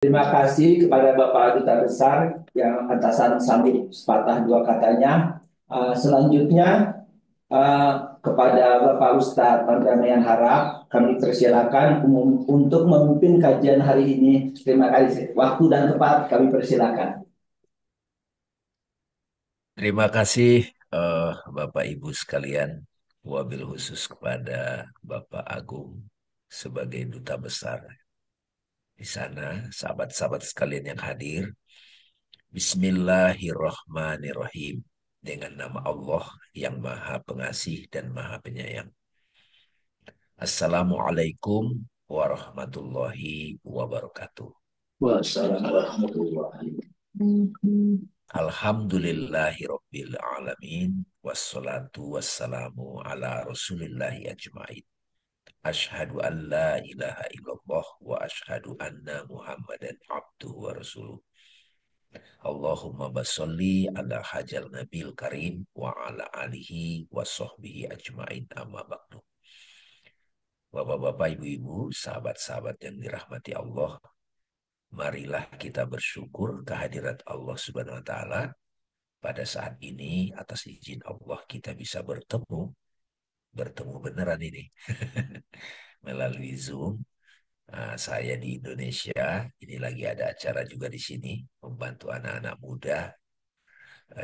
Terima kasih kepada Bapak Duta Besar yang atasan sambut sepatah dua katanya. Selanjutnya kepada Bapak Ustadz Pardamaian Harap kami persilakan untuk memimpin kajian hari ini. Terima kasih. Waktu dan tempat kami persilakan. Terima kasih Bapak Ibu sekalian, wabil khusus kepada Bapak Agung sebagai duta besar di sana, sahabat-sahabat sekalian yang hadir. Bismillahirrahmanirrahim. Dengan nama Allah yang Maha Pengasih dan Maha Penyayang. Assalamualaikum warahmatullahi wabarakatuh. Wassalamualaikum. Alhamdulillahirabbil alamin wassalatu wassalamu ala rasulillahi ajmain. Ashhadu an la ilaha illallah wa ashhadu anna Muhammadan abduhu wa rasuluh. Allahumma basolli ala hajal nabil karim wa ala alihi wa sahbihi ajmain amma ba'du. Bapak-bapak, ibu-ibu, sahabat-sahabat yang dirahmati Allah, marilah kita bersyukur kehadirat Allah Subhanahu wa taala. Pada saat ini atas izin Allah kita bisa bertemu beneran ini melalui Zoom. Saya di Indonesia, ini lagi ada acara juga di sini, membantu anak-anak muda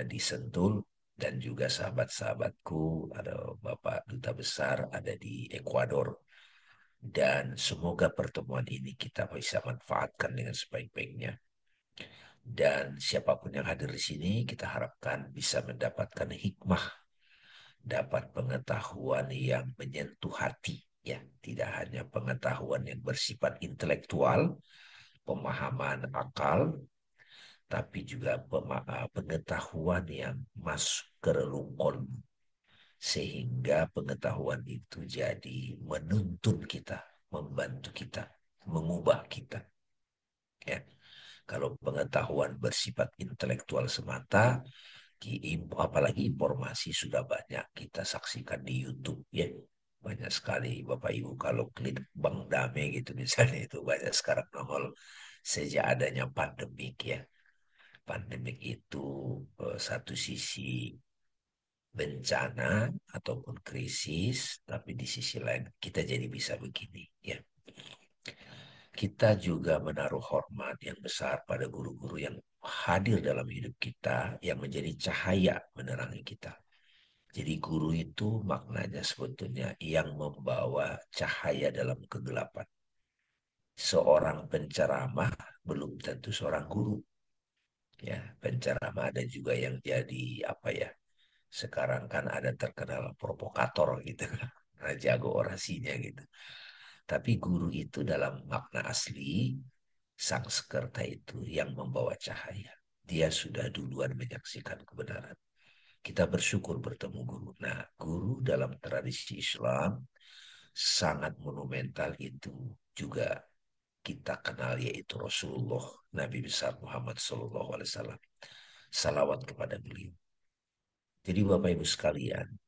di Sentul, dan juga sahabat-sahabatku, ada Bapak Duta Besar, ada di Ekuador. Dan semoga pertemuan ini kita bisa manfaatkan dengan sebaik-baiknya. Dan siapapun yang hadir di sini, kita harapkan bisa mendapatkan hikmah, dapat pengetahuan yang menyentuh hati, ya, tidak hanya pengetahuan yang bersifat intelektual, pemahaman akal, tapi juga pengetahuan yang masuk ke relung kolbu, sehingga pengetahuan itu jadi menuntun kita, membantu kita, mengubah kita. Ya. Kalau pengetahuan bersifat intelektual semata, apalagi informasi sudah banyak kita saksikan di YouTube, ya. Banyak sekali Bapak Ibu kalau klik Bang Dame gitu misalnya, itu banyak sekarang nongol sejak adanya pandemik, ya. Pandemik itu satu sisi bencana ataupun krisis, tapi di sisi lain kita jadi bisa begini, ya. Kita juga menaruh hormat yang besar pada guru-guru yang hadir dalam hidup kita, yang menjadi cahaya menerangi kita. Jadi guru itu maknanya sebetulnya yang membawa cahaya dalam kegelapan. Seorang penceramah belum tentu seorang guru. Ya, penceramah ada juga yang jadi apa ya? Sekarang kan ada terkenal provokator gitu. Nah, jago orasinya gitu. Tapi guru itu dalam makna asli, sang sekerta itu yang membawa cahaya. Dia sudah duluan menyaksikan kebenaran. Kita bersyukur bertemu guru. Nah, guru dalam tradisi Islam sangat monumental itu juga kita kenal, yaitu Rasulullah Nabi besar Muhammad SAW. Salawat kepada beliau. Jadi Bapak Ibu sekalian,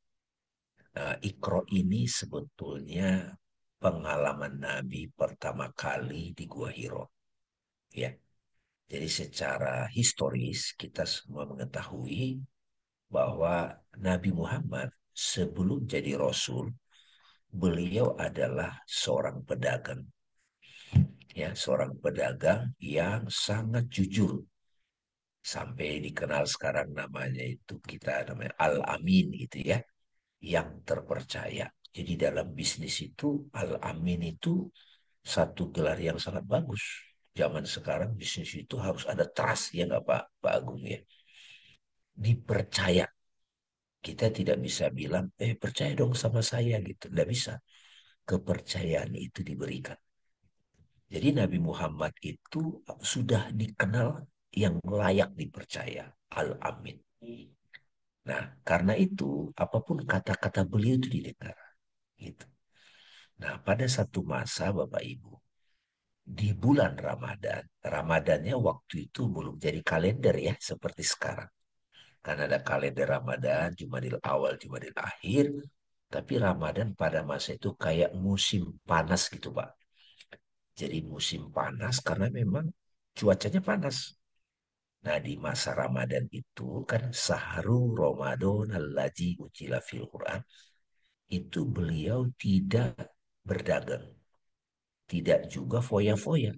Iqra ini sebetulnya pengalaman Nabi pertama kali di Gua Hiro. Ya, jadi secara historis kita semua mengetahui bahwa Nabi Muhammad sebelum jadi Rasul, beliau adalah seorang pedagang. Ya, seorang pedagang yang sangat jujur. Sampai dikenal sekarang namanya itu kita namanya Al-Amin gitu ya, yang terpercaya. Jadi dalam bisnis itu Al-Amin itu satu gelar yang sangat bagus. Zaman sekarang bisnis itu harus ada trust, ya nggak Pak Agung, ya. Dipercaya. Kita tidak bisa bilang, percaya dong sama saya gitu. Tidak bisa. Kepercayaan itu diberikan. Jadi Nabi Muhammad itu sudah dikenal yang layak dipercaya. Al-Amin. Nah, karena itu apapun kata-kata beliau itu didengar. Gitu. Nah, pada satu masa Bapak Ibu, di bulan Ramadan, Ramadannya waktu itu belum jadi kalender ya, seperti sekarang. Kan ada kalender Ramadan, Jumadil awal, Jumadil akhir, tapi Ramadan pada masa itu kayak musim panas gitu Pak. Jadi musim panas karena memang cuacanya panas. Nah, di masa Ramadan itu kan sahru Ramadan allazi ucila fil Quran, itu beliau tidak berdagang, tidak juga foya-foya.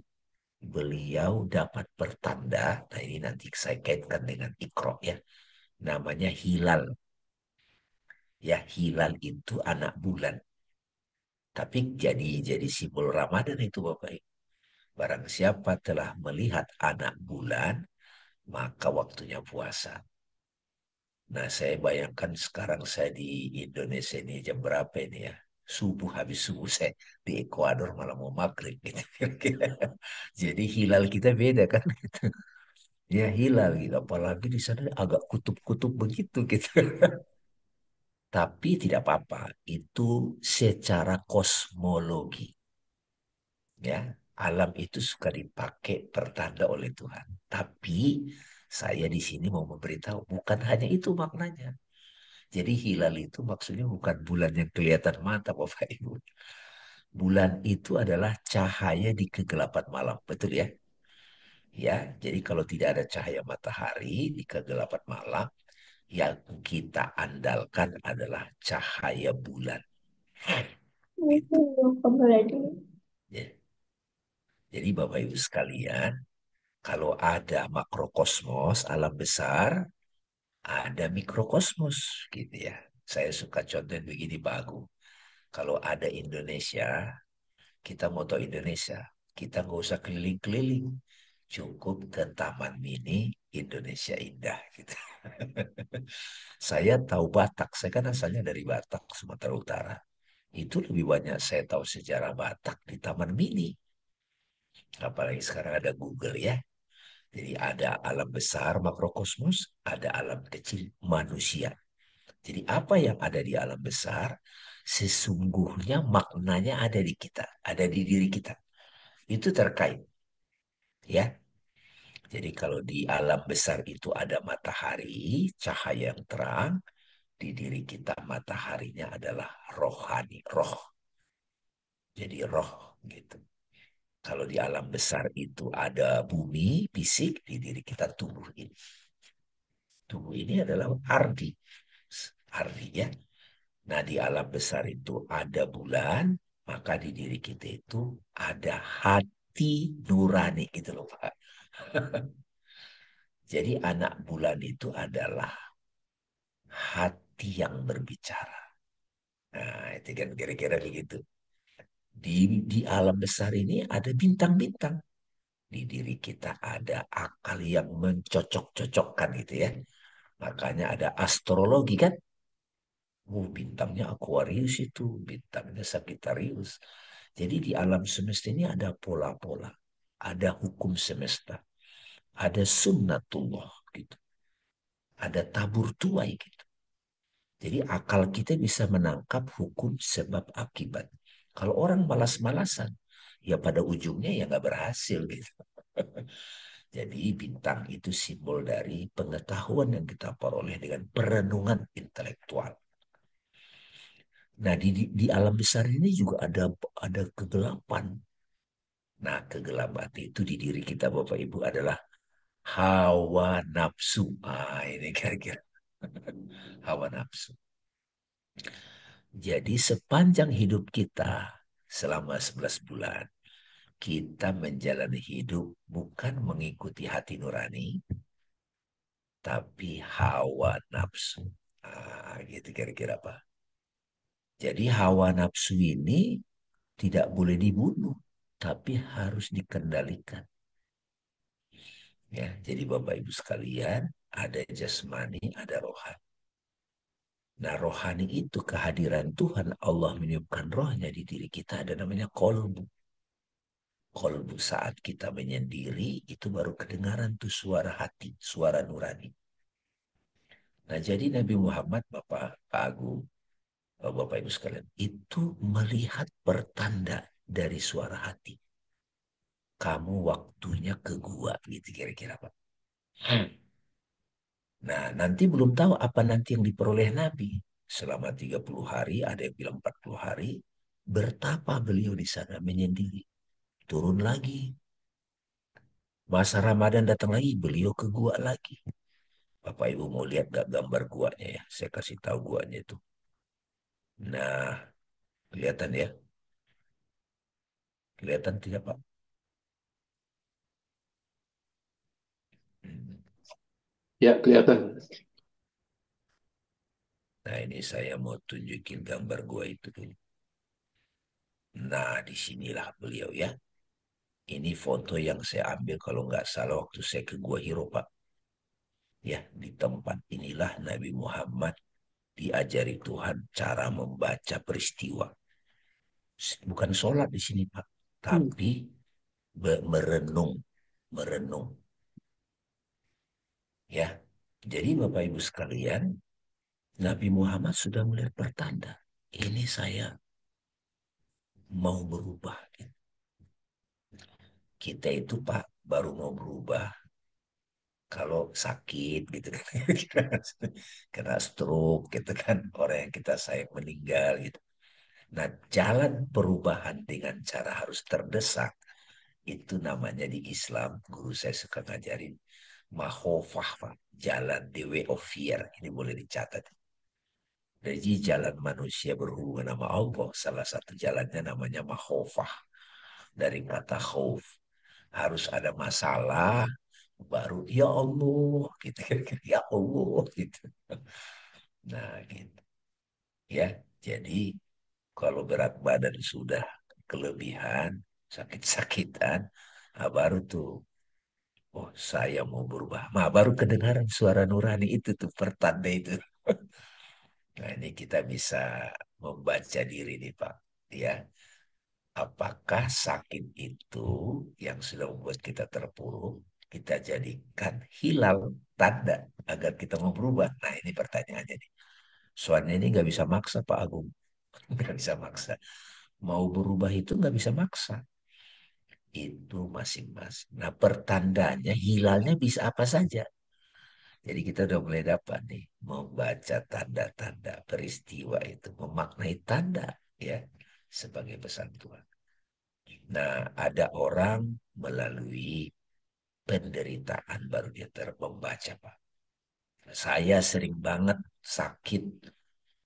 Beliau dapat pertanda, nah ini nanti saya kaitkan dengan Iqra ya, namanya hilal. Ya, hilal itu anak bulan. Tapi jadi simbol Ramadan itu Bapak Ibu. Barang siapa telah melihat anak bulan, maka waktunya puasa. Nah, saya bayangkan sekarang saya di Indonesia ini jam berapa ini ya? Subuh, habis subuh saya di Ekuador malah mau maghrib gitu. Jadi hilal kita beda kan gitu. Ya hilal gitu. Apalagi di sana agak kutub-kutub begitu gitu. Tapi tidak apa-apa. Itu secara kosmologi. Ya, alam itu suka dipakai pertanda oleh Tuhan. Tapi saya di sini mau memberitahu bukan hanya itu maknanya. Jadi hilal itu maksudnya bukan bulan yang kelihatan mata Bapak Ibu. Bulan itu adalah cahaya di kegelapan malam, betul ya? Ya, jadi kalau tidak ada cahaya matahari di kegelapan malam, yang kita andalkan adalah cahaya bulan. Itu Gitu. berarti. Ya. Jadi Bapak Ibu sekalian, kalau ada makrokosmos, alam besar, ada mikrokosmos, gitu ya. Saya suka contoh begini Pak Agung. Kalau ada Indonesia, kita mau tahu Indonesia, kita nggak usah keliling-keliling, cukup ke Taman Mini Indonesia Indah. Gitu. Saya tahu Batak, saya kan asalnya dari Batak, Sumatera Utara. Itu lebih banyak saya tahu sejarah Batak di Taman Mini. Apalagi sekarang ada Google ya. Jadi ada alam besar makrokosmos, ada alam kecil manusia. Jadi apa yang ada di alam besar, sesungguhnya maknanya ada di kita, ada di diri kita. Itu terkait ya. Jadi kalau di alam besar itu ada matahari, cahaya yang terang, di diri kita mataharinya adalah rohani, roh. Jadi roh gitu. Kalau di alam besar itu ada bumi, fisik, di diri kita tubuh ini. Tubuh ini adalah ardi. Ardi ya. Nah di alam besar itu ada bulan, maka di diri kita itu ada hati nurani gitu loh Pak. Jadi anak bulan itu adalah hati yang berbicara. Nah, itu kan kira-kira begitu. Di alam besar ini ada bintang-bintang. Di diri kita ada akal yang mencocok-cocokkan gitu ya. Makanya ada astrologi kan. Oh, bintangnya Aquarius itu, bintangnya Sagittarius. Jadi di alam semesta ini ada pola-pola. Ada hukum semesta. Ada sunnatullah gitu. Ada tabur tuai gitu. Jadi akal kita bisa menangkap hukum sebab akibat. Kalau orang malas-malasan, ya pada ujungnya ya nggak berhasil gitu. Jadi bintang itu simbol dari pengetahuan yang kita peroleh dengan perenungan intelektual. Nah di alam besar ini juga ada kegelapan. Nah kegelapan itu di diri kita Bapak Ibu adalah hawa nafsu. Ah ini kira-kira hawa nafsu. Jadi sepanjang hidup kita selama 11 bulan, kita menjalani hidup bukan mengikuti hati nurani, tapi hawa nafsu. Ah, gitu kira-kira Pak. Jadi hawa nafsu ini tidak boleh dibunuh, tapi harus dikendalikan. Ya, jadi Bapak Ibu sekalian, ada jasmani, ada rohani. Nah, rohani itu kehadiran Tuhan, Allah meniupkan rohnya di diri kita, ada namanya kolbu. Kolbu saat kita menyendiri, itu baru kedengaran tuh suara hati, suara nurani. Nah, jadi Nabi Muhammad, Pak Agung, Bapak Ibu sekalian, itu melihat pertanda dari suara hati. Kamu waktunya ke gua, gitu kira-kira Pak. Nah, nanti belum tahu apa nanti yang diperoleh Nabi. Selama 30 hari, ada yang bilang 40 hari, bertapa beliau di sana menyendiri. Turun lagi. Masa Ramadan datang lagi, beliau ke gua lagi. Bapak Ibu mau lihat gak gambar guanya ya? Saya kasih tahu guanya itu. Nah, kelihatan ya? Kelihatan tidak Pak? Hmm. Ya, kelihatan. Nah, ini saya mau tunjukin gambar gua itu dulu. Nah, disinilah beliau ya. Ini foto yang saya ambil kalau nggak salah waktu saya ke Gua Hiro, Pak. Ya, di tempat inilah Nabi Muhammad diajari Tuhan cara membaca peristiwa. Bukan sholat di sini, Pak. Hmm. Tapi merenung. Merenung. Ya, jadi Bapak Ibu sekalian, Nabi Muhammad sudah melihat pertanda. Ini saya mau berubah. Kita itu, Pak, baru mau berubah kalau sakit gitu kan. Kena stroke gitu kan, orang yang kita sayang meninggal gitu. Nah, jalan perubahan dengan cara harus terdesak itu namanya di Islam, guru saya suka ngajarin mahofah, Pak. Jalan the way of fear. Ini boleh dicatat. Jadi jalan manusia berhubungan sama Allah, salah satu jalannya namanya mahofah. Dari kata khauf. Harus ada masalah, baru ya Allah gitu kan, ya Allah gitu. Nah gitu ya. Jadi kalau berat badan sudah kelebihan, sakit-sakitan, nah baru tuh, oh saya mau berubah. Nah baru kedengaran suara nurani itu tuh pertanda itu. Nah ini kita bisa membaca diri nih Pak. Ya, apakah sakit itu yang sudah membuat kita terpuruk, kita jadikan hilal tanda agar kita mau berubah? Nah ini pertanyaannya nih. Soalnya ini nggak bisa maksa Pak Agung. Nggak bisa maksa. Mau berubah itu nggak bisa maksa. Itu masing-masing. Nah pertandanya, hilalnya bisa apa saja. Jadi kita udah mulai dapat nih. Membaca tanda-tanda peristiwa itu. Memaknai tanda ya. Sebagai pesan Tuhan. Nah, ada orang melalui penderitaan baru dia membaca, Pak. Saya sering banget sakit,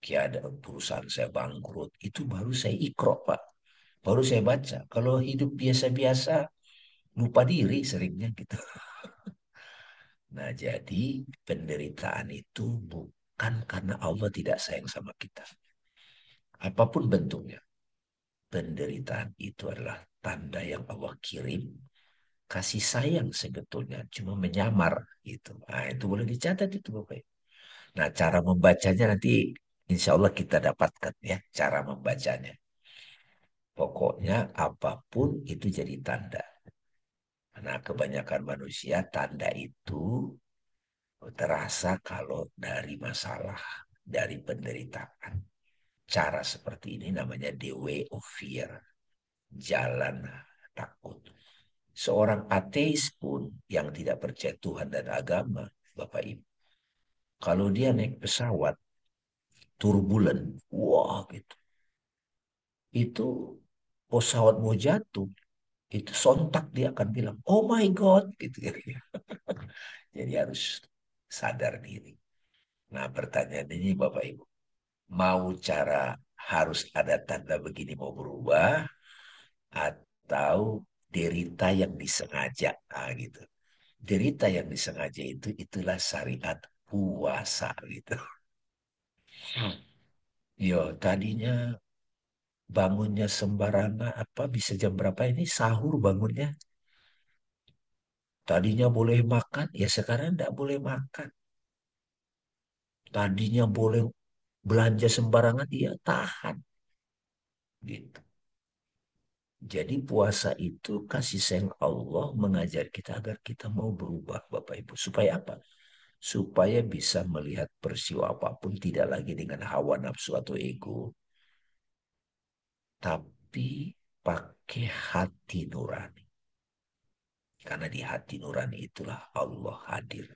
kayak ada perusahaan saya bangkrut, itu baru saya ikro, Pak. Baru saya baca. Kalau hidup biasa-biasa, lupa diri seringnya gitu. Nah, jadi penderitaan itu bukan karena Allah tidak sayang sama kita. Apapun bentuknya, penderitaan itu adalah tanda yang Allah kirim kasih sayang sebetulnya cuma menyamar gitu. Nah, itu boleh dicatat itu Bapak. Nah, cara membacanya nanti insya Allah kita dapatkan ya cara membacanya. Pokoknya apapun itu jadi tanda. Nah, kebanyakan manusia tanda itu terasa kalau dari masalah, dari penderitaan. Cara seperti ini namanya the way of fear. Jalan takut. Seorang ateis pun yang tidak percaya Tuhan dan agama, Bapak Ibu, kalau dia naik pesawat turbulen, wah gitu, itu pesawat mau jatuh, itu sontak dia akan bilang, oh my God, gitu ya. Jadi harus sadar diri. Nah pertanyaan ini Bapak Ibu, mau cara harus ada tanda begini mau berubah, atau derita yang disengaja, nah gitu. Derita yang disengaja itu itulah syariat puasa gitu. Yo, tadinya bangunnya sembarangan apa bisa jam berapa ini sahur bangunnya. Tadinya boleh makan, ya sekarang tidak boleh makan. Tadinya boleh belanja sembarangan, ya tahan gitu. Jadi puasa itu kasih sayang Allah mengajar kita agar kita mau berubah Bapak Ibu. Supaya apa? Supaya bisa melihat peristiwa apapun tidak lagi dengan hawa nafsu atau ego, tapi pakai hati nurani. Karena di hati nurani itulah Allah hadir.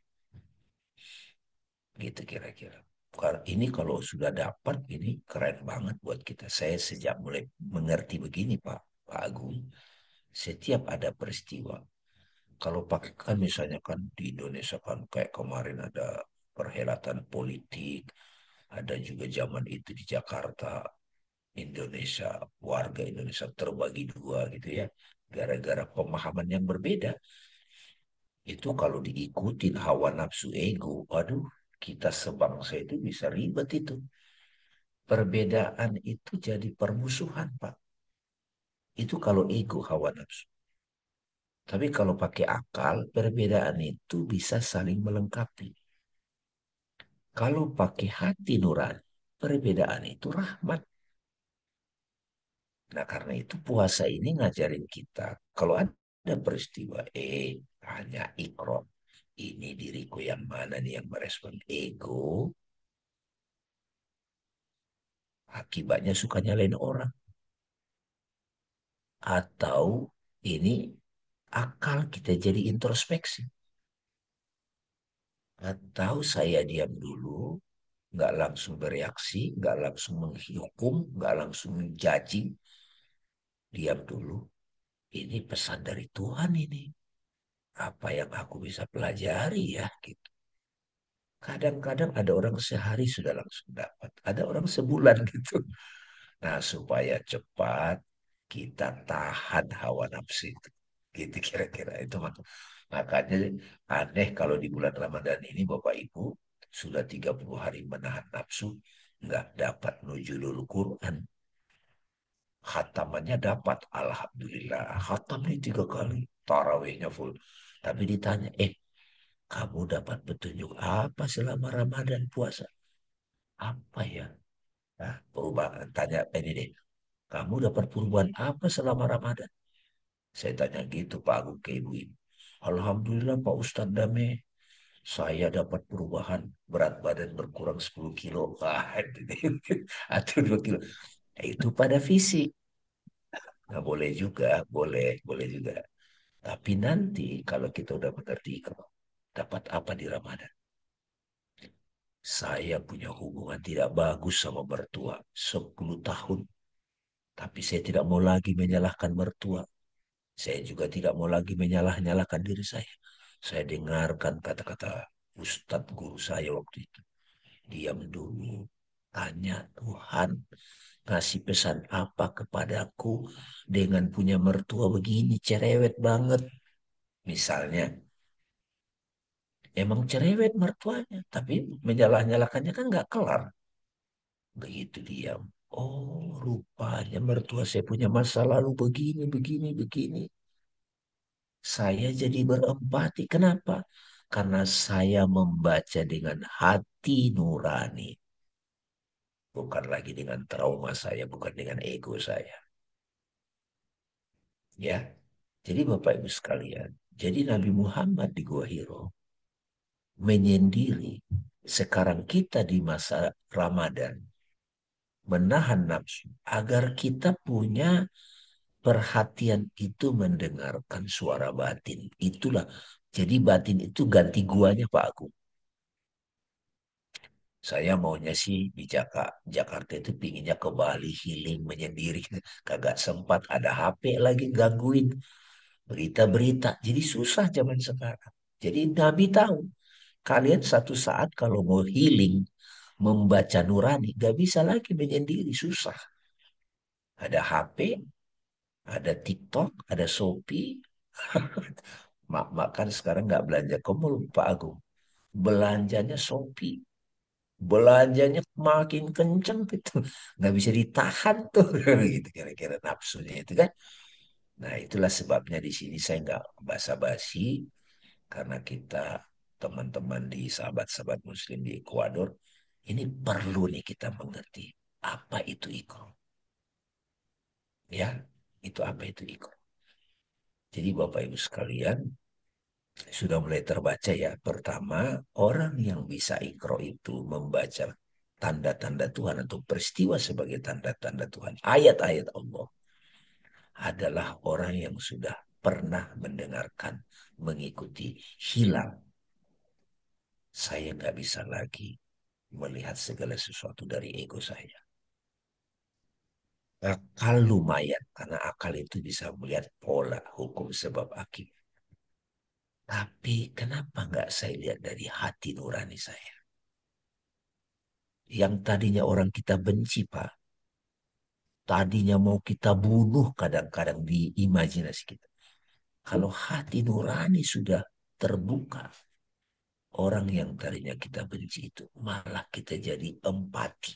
Gitu kira-kira. Ini kalau sudah dapat, ini keren banget buat kita. Saya sejak mulai mengerti begini Pak Agung, setiap ada peristiwa, Kalau pakai kan misalnya kan di Indonesia kan kayak kemarin ada perhelatan politik, ada juga zaman itu di Jakarta, Indonesia, warga Indonesia terbagi dua gitu ya, gara-gara pemahaman yang berbeda. Itu kalau diikutin hawa nafsu ego, aduh, kita sebangsa itu bisa ribet itu. Perbedaan itu jadi permusuhan, Pak. Itu kalau ego hawa nafsu. Tapi kalau pakai akal, perbedaan itu bisa saling melengkapi. Kalau pakai hati nurani, perbedaan itu rahmat. Nah, karena itu puasa ini ngajarin kita, kalau ada peristiwa, hanya ikro. Ini diriku yang mana nih yang merespon ego, akibatnya suka nyalain orang. Atau ini akal kita jadi introspeksi. Atau saya diam dulu, nggak langsung bereaksi, nggak langsung menghukum, nggak langsung menjudging, diam dulu. Ini pesan dari Tuhan ini. Apa yang aku bisa pelajari ya gitu. Kadang-kadang ada orang sehari sudah langsung dapat, ada orang sebulan gitu. Nah, supaya cepat kita tahan hawa nafsu itu. Gitu kira-kira itu makanya aneh kalau di bulan Ramadan ini Bapak Ibu sudah 30 hari menahan nafsu nggak dapat nuzulul Quran. Khatamannya dapat, Alhamdulillah. Khatam nih 3 kali, tarawihnya full. Tapi ditanya, kamu dapat petunjuk apa selama Ramadan puasa? Apa ya? Nah, perubahan, tanya ini deh. Kamu dapat perubahan apa selama Ramadan? Saya tanya gitu Pak Agung ke Ibu ini. Alhamdulillah Pak Ustadz Dame, saya dapat perubahan berat badan berkurang 10 kilo. Atau 2 kilo. Itu pada fisik. Nggak boleh juga, boleh juga. Tapi nanti kalau kita udah mengerti dapat apa di Ramadan. Saya punya hubungan tidak bagus sama mertua 10 tahun. Tapi saya tidak mau lagi menyalahkan mertua. Saya juga tidak mau lagi menyalah-nyalahkan diri saya. Saya dengarkan kata-kata Ustadz guru saya waktu itu. Diam dulu. Tanya Tuhan ngasih pesan apa kepadaku dengan punya mertua begini cerewet banget. Misalnya, emang cerewet mertuanya, tapi menyalah-nyalahkannya kan nggak kelar. Begitu diam. Oh, rupanya mertua saya punya masa lalu begini, begini, begini. Saya jadi berempati. Kenapa? Karena saya membaca dengan hati nurani. Bukan lagi dengan trauma saya, bukan dengan ego saya. Ya, jadi Bapak Ibu sekalian, jadi Nabi Muhammad di Gua Hiro menyendiri. Sekarang kita di masa Ramadan menahan nafsu agar kita punya perhatian itu mendengarkan suara batin. Itulah. Jadi batin itu ganti guanya Pak Agung. Saya maunya sih di Jakarta itu pinginnya ke Bali healing menyendiri. Kagak sempat ada HP lagi gangguin berita-berita. Jadi susah zaman sekarang. Jadi Nabi tahu kalian satu saat kalau mau healing membaca nurani gak bisa lagi menyendiri susah. Ada HP, ada TikTok, ada Shopee. Mak kan sekarang nggak belanja ke mall, Pak Agung. Belanjanya Shopee. Belanjanya makin kenceng gitu. Nggak bisa ditahan tuh. Gitu kira-kira nafsunya itu kan. Nah itulah sebabnya di sini saya nggak basa-basi. Karena kita teman-teman di sahabat-sahabat muslim di Ekuador. Ini perlu nih kita mengerti. Apa itu ikro? Ya, itu apa itu ikro? Jadi Bapak Ibu sekalian, sudah mulai terbaca ya. Pertama, orang yang bisa ikro itu membaca tanda-tanda Tuhan atau peristiwa sebagai tanda-tanda Tuhan. Ayat-ayat Allah adalah orang yang sudah pernah mendengarkan, mengikuti, hilang. Saya nggak bisa lagi melihat segala sesuatu dari ego saya. Akal lumayan, karena akal itu bisa melihat pola hukum sebab akibat. Tapi kenapa nggak saya lihat dari hati nurani saya? Yang tadinya orang kita benci, Pak. Tadinya mau kita bunuh kadang-kadang di imajinasi kita. Kalau hati nurani sudah terbuka, orang yang tadinya kita benci itu malah kita jadi empati.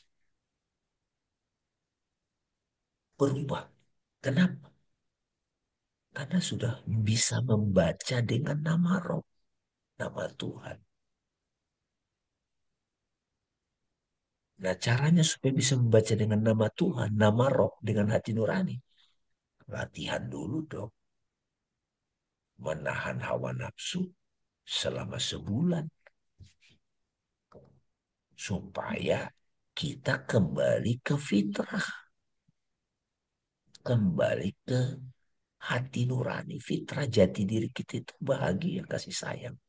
Berubah. Kenapa? Karena sudah bisa membaca dengan nama Rob, nama Tuhan. Nah, caranya supaya bisa membaca dengan nama Tuhan, nama Rob dengan hati nurani. Latihan dulu dong. Menahan hawa nafsu selama sebulan. Supaya kita kembali ke fitrah. Kembali ke hati nurani. Fitrah jati diri kita itu bahagia, kasih sayang.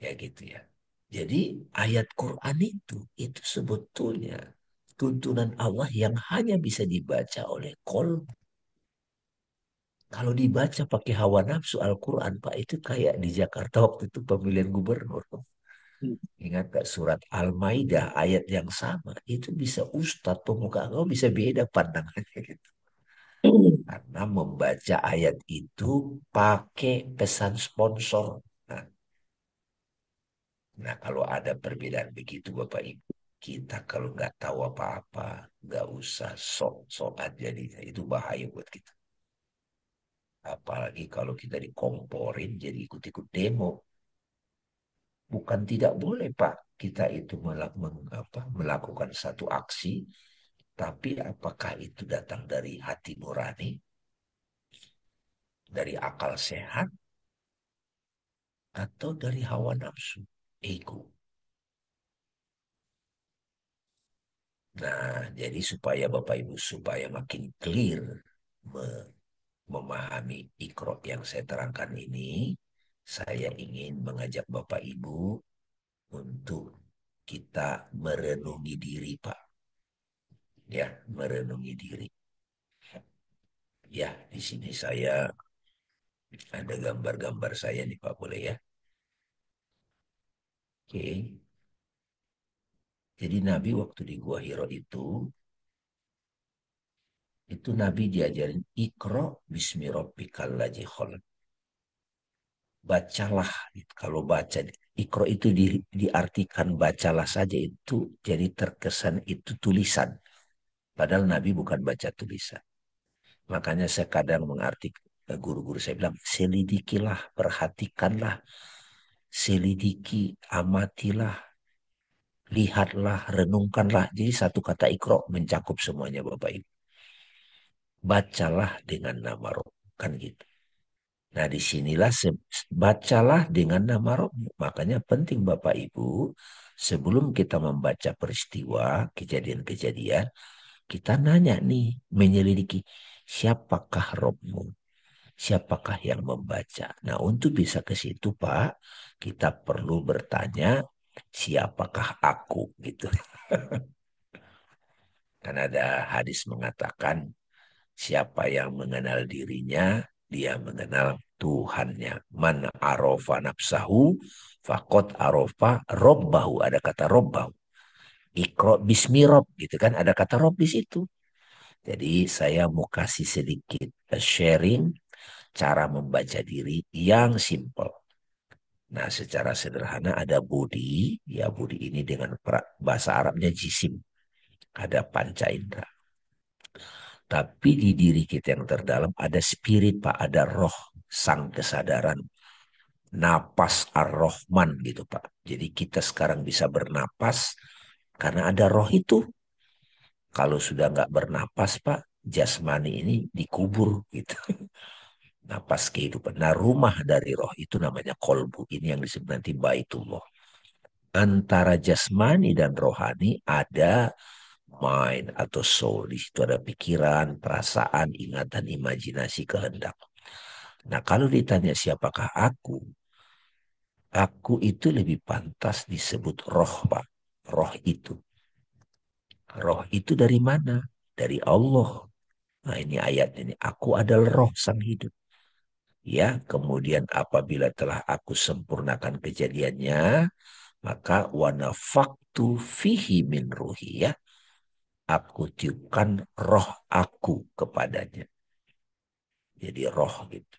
Ya gitu ya. Jadi ayat Quran itu sebetulnya tuntunan Allah yang hanya bisa dibaca oleh kolbu. Kalau dibaca pakai hawa nafsu Al-Quran, Pak, itu kayak di Jakarta waktu itu pemilihan gubernur. Ingat gak surat Al-Maidah ayat yang sama, itu bisa Ustadz pemuka agama bisa beda pandangannya gitu. Karena membaca ayat itu pakai pesan sponsor. Nah, nah, kalau ada perbedaan begitu Bapak Ibu, kita kalau nggak tahu apa-apa, nggak usah sok-sokan jadinya. Itu bahaya buat kita. Apalagi kalau kita dikomporin jadi ikut-ikut demo. Bukan tidak boleh Pak, kita itu melakukan satu aksi, tapi apakah itu datang dari hati nurani, dari akal sehat, atau dari hawa nafsu, ego. Nah, jadi supaya Bapak Ibu supaya makin clear memahami ikro yang saya terangkan ini, saya ingin mengajak Bapak Ibu untuk kita merenungi diri, Pak. Ya, merenungi diri. Ya, di sini saya ada gambar-gambar saya nih, Pak, boleh ya? Oke. Jadi Nabi waktu di Gua Hiro itu Nabi diajarin ikro bismi rabbikal ladzi khalaq. Bacalah gitu. Kalau baca ikro itu diartikan bacalah saja itu jadi terkesan itu tulisan. Padahal Nabi bukan baca tulisan. Makanya saya kadang mengartikan guru-guru saya bilang selidikilah, perhatikanlah, selidiki, amatilah, lihatlah, renungkanlah. Jadi satu kata ikro mencakup semuanya Bapak Ibu. Bacalah dengan nama Rob. Kan gitu. Nah disinilah bacalah dengan nama Rob. Makanya penting Bapak Ibu, sebelum kita membaca peristiwa, kejadian-kejadian, kita nanya nih, menyelidiki, siapakah Robmu? Siapakah yang membaca? Nah untuk bisa ke situ Pak, kita perlu bertanya, siapakah aku? Gitu. Kan ada hadis mengatakan, siapa yang mengenal dirinya, dia mengenal Tuhannya. Man arofa nafsahu, fakot arofa robbahu. Ada kata robbahu. Ikro bismi rob, gitu kan. Ada kata rob di situ. Jadi saya mau kasih sedikit sharing cara membaca diri yang simple. Nah, secara sederhana ada budi, ya budi ini dengan bahasa Arabnya jisim. Ada panca indera. Tapi di diri kita yang terdalam ada spirit, Pak. Ada roh, sang kesadaran. Napas ar-Rahman gitu, Pak. Jadi kita sekarang bisa bernapas karena ada roh itu. Kalau sudah nggak bernapas, Pak, jasmani ini dikubur gitu. Napas kehidupan. Nah, rumah dari roh itu namanya kolbu. Ini yang disebut nanti baitullah. Antara jasmani dan rohani ada mind atau soul. Di situ ada pikiran, perasaan, ingatan, imajinasi, kehendak. Nah, kalau ditanya siapakah aku itu lebih pantas disebut roh, Pak. Roh itu. Roh itu dari mana? Dari Allah. Nah ini ayat ini. Aku adalah roh sang hidup. Ya, kemudian apabila telah aku sempurnakan kejadiannya, maka wanafaktu fihi min ruhi ya. Aku tiupkan roh aku kepadanya. Jadi roh gitu.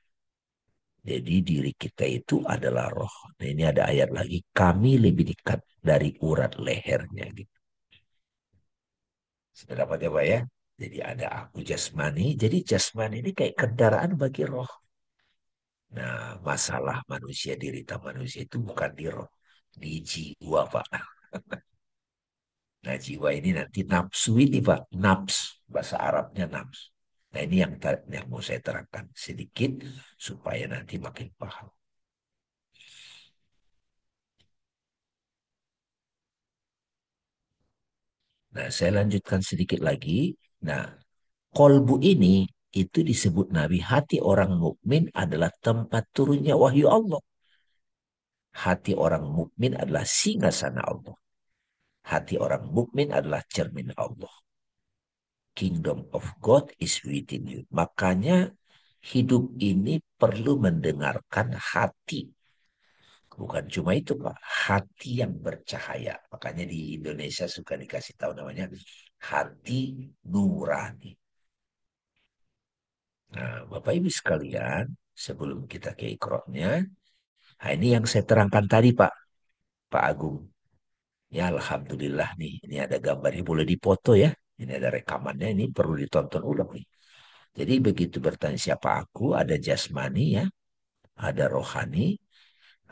Jadi diri kita itu adalah roh. Nah ini ada ayat lagi. Kami lebih dekat dari urat lehernya gitu. Sudah dapat ya Pak ya? Jadi ada aku jasmani. Jadi jasmani ini kayak kendaraan bagi roh. Nah masalah manusia, derita manusia itu bukan di roh. Di jiwa Pak. Nah jiwa ini nanti nafsu ini Pak. Nafs. Bahasa Arabnya nafs. Nah ini yang mau saya terangkan sedikit supaya nanti makin paham. Nah, saya lanjutkan sedikit lagi. Nah, kolbu ini itu disebut Nabi, hati orang mukmin adalah tempat turunnya wahyu Allah. Hati orang mukmin adalah singgasana Allah. Hati orang mukmin adalah cermin Allah. Kingdom of God is within you. Makanya hidup ini perlu mendengarkan hati. Bukan cuma itu Pak, hati yang bercahaya. Makanya di Indonesia suka dikasih tahu namanya hati nurani. Nah, Bapak Ibu sekalian, sebelum kita ke ikrotnya, nah ini yang saya terangkan tadi Pak Agung. Ya Alhamdulillah nih, ini ada gambarnya, boleh dipoto ya. Ini ada rekamannya, ini perlu ditonton ulang nih. Jadi begitu bertanya siapa aku, ada jasmani ya, ada rohani,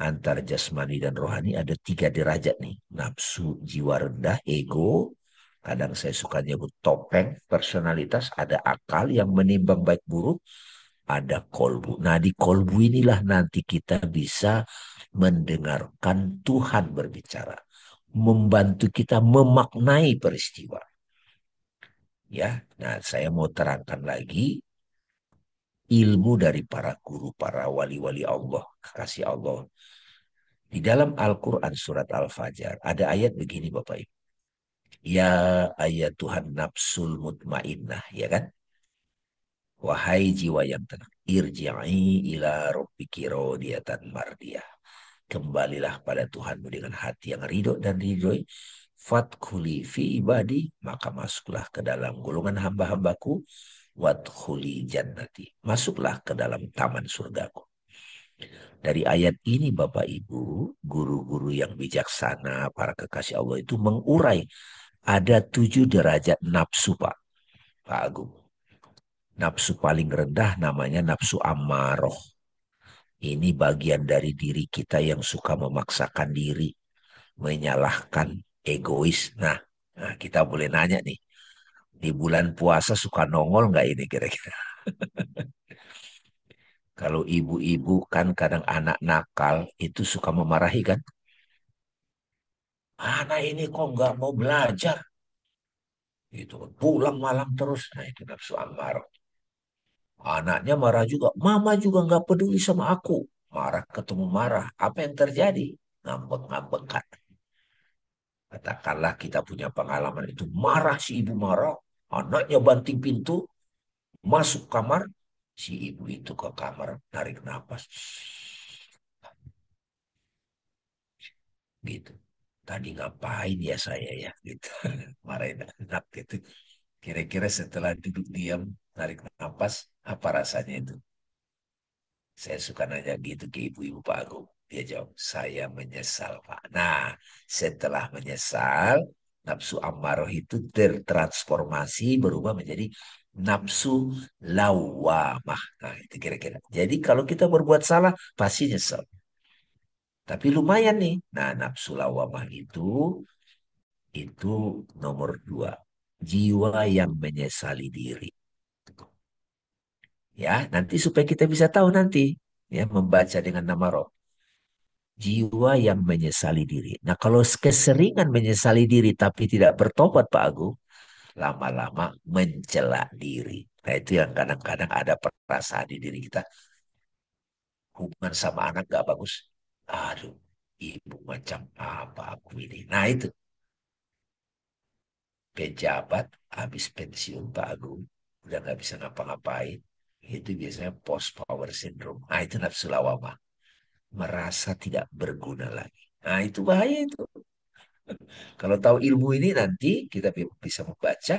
antar jasmani dan rohani ada 3 derajat nih. Nafsu, jiwa rendah, ego, kadang saya suka nyebut topeng, personalitas, ada akal yang menimbang baik buruk, ada kolbu. Nah, di kolbu inilah nanti kita bisa mendengarkan Tuhan berbicara, membantu kita memaknai peristiwa. Ya, nah saya mau terangkan lagi ilmu dari para guru, para wali-wali Allah, kekasih Allah. Di dalam Al-Quran surat Al-Fajr ada ayat begini Bapak Ibu. Ya ayat Tuhan nafsul mutmainnah, ya kan? Wahai jiwa yang tenang, irji'i ila rabbiki radiyatan mardiyah. Kembalilah pada Tuhanmu dengan hati yang ridho dan ridhoi. Fatkuli fi ibadi, maka masuklah ke dalam golongan hamba-hambaku. Wadkhuli jannati, masuklah ke dalam taman surgaku. Dari ayat ini Bapak Ibu, guru-guru yang bijaksana, para kekasih Allah itu mengurai ada 7 derajat nafsu Pak Agung. Nafsu paling rendah namanya nafsu ammaroh. Ini bagian dari diri kita yang suka memaksakan diri, menyalahkan, egois. Nah, kita boleh nanya nih, di bulan puasa suka nongol nggak ini kira-kira? Kalau ibu-ibu kan kadang anak nakal itu suka memarahi kan? Anak ini kok nggak mau belajar? Gitu, pulang malam terus. Nah itu nafsu amarah. Anaknya marah juga. Mama juga nggak peduli sama aku. Marah ketemu marah. Apa yang terjadi? Ngambek-ngambek kan. Katakanlah kita punya pengalaman itu. Marah si ibu marah. Anaknya banting pintu. Masuk kamar. Si ibu itu ke kamar. Narik nafas. Gitu. Tadi ngapain ya saya ya? Gitu. Marahin anak gitu. Kira-kira setelah duduk diam. Narik nafas. Apa rasanya itu? Saya suka nanya gitu ke ibu-ibu Pak Agung. Dia jawab, saya menyesal Pak. Nah, setelah menyesal, nafsu ammaroh itu tertransformasi berubah menjadi nafsu lawamah. Nah, itu kira-kira. Jadi kalau kita berbuat salah, pasti nyesel. Tapi lumayan nih. Nah, nafsu lawamah itu nomor 2. Jiwa yang menyesali diri. Ya, nanti supaya kita bisa tahu nanti. Ya, membaca dengan nama roh. Jiwa yang menyesali diri. Nah, kalau keseringan menyesali diri tapi tidak bertobat, Pak Agung, lama-lama mencela diri. Nah, itu yang kadang-kadang ada perasaan di diri kita. Hubungan sama anak gak bagus. Aduh, ibu macam apa aku ini. Nah, itu pejabat habis pensiun, Pak Agung. udah nggak bisa ngapa-ngapain, itu biasanya post power syndrome. Ah, itu nafsu lawamah, merasa tidak berguna lagi. Nah, itu bahaya itu. Kalau tahu ilmu ini nanti kita bisa membaca,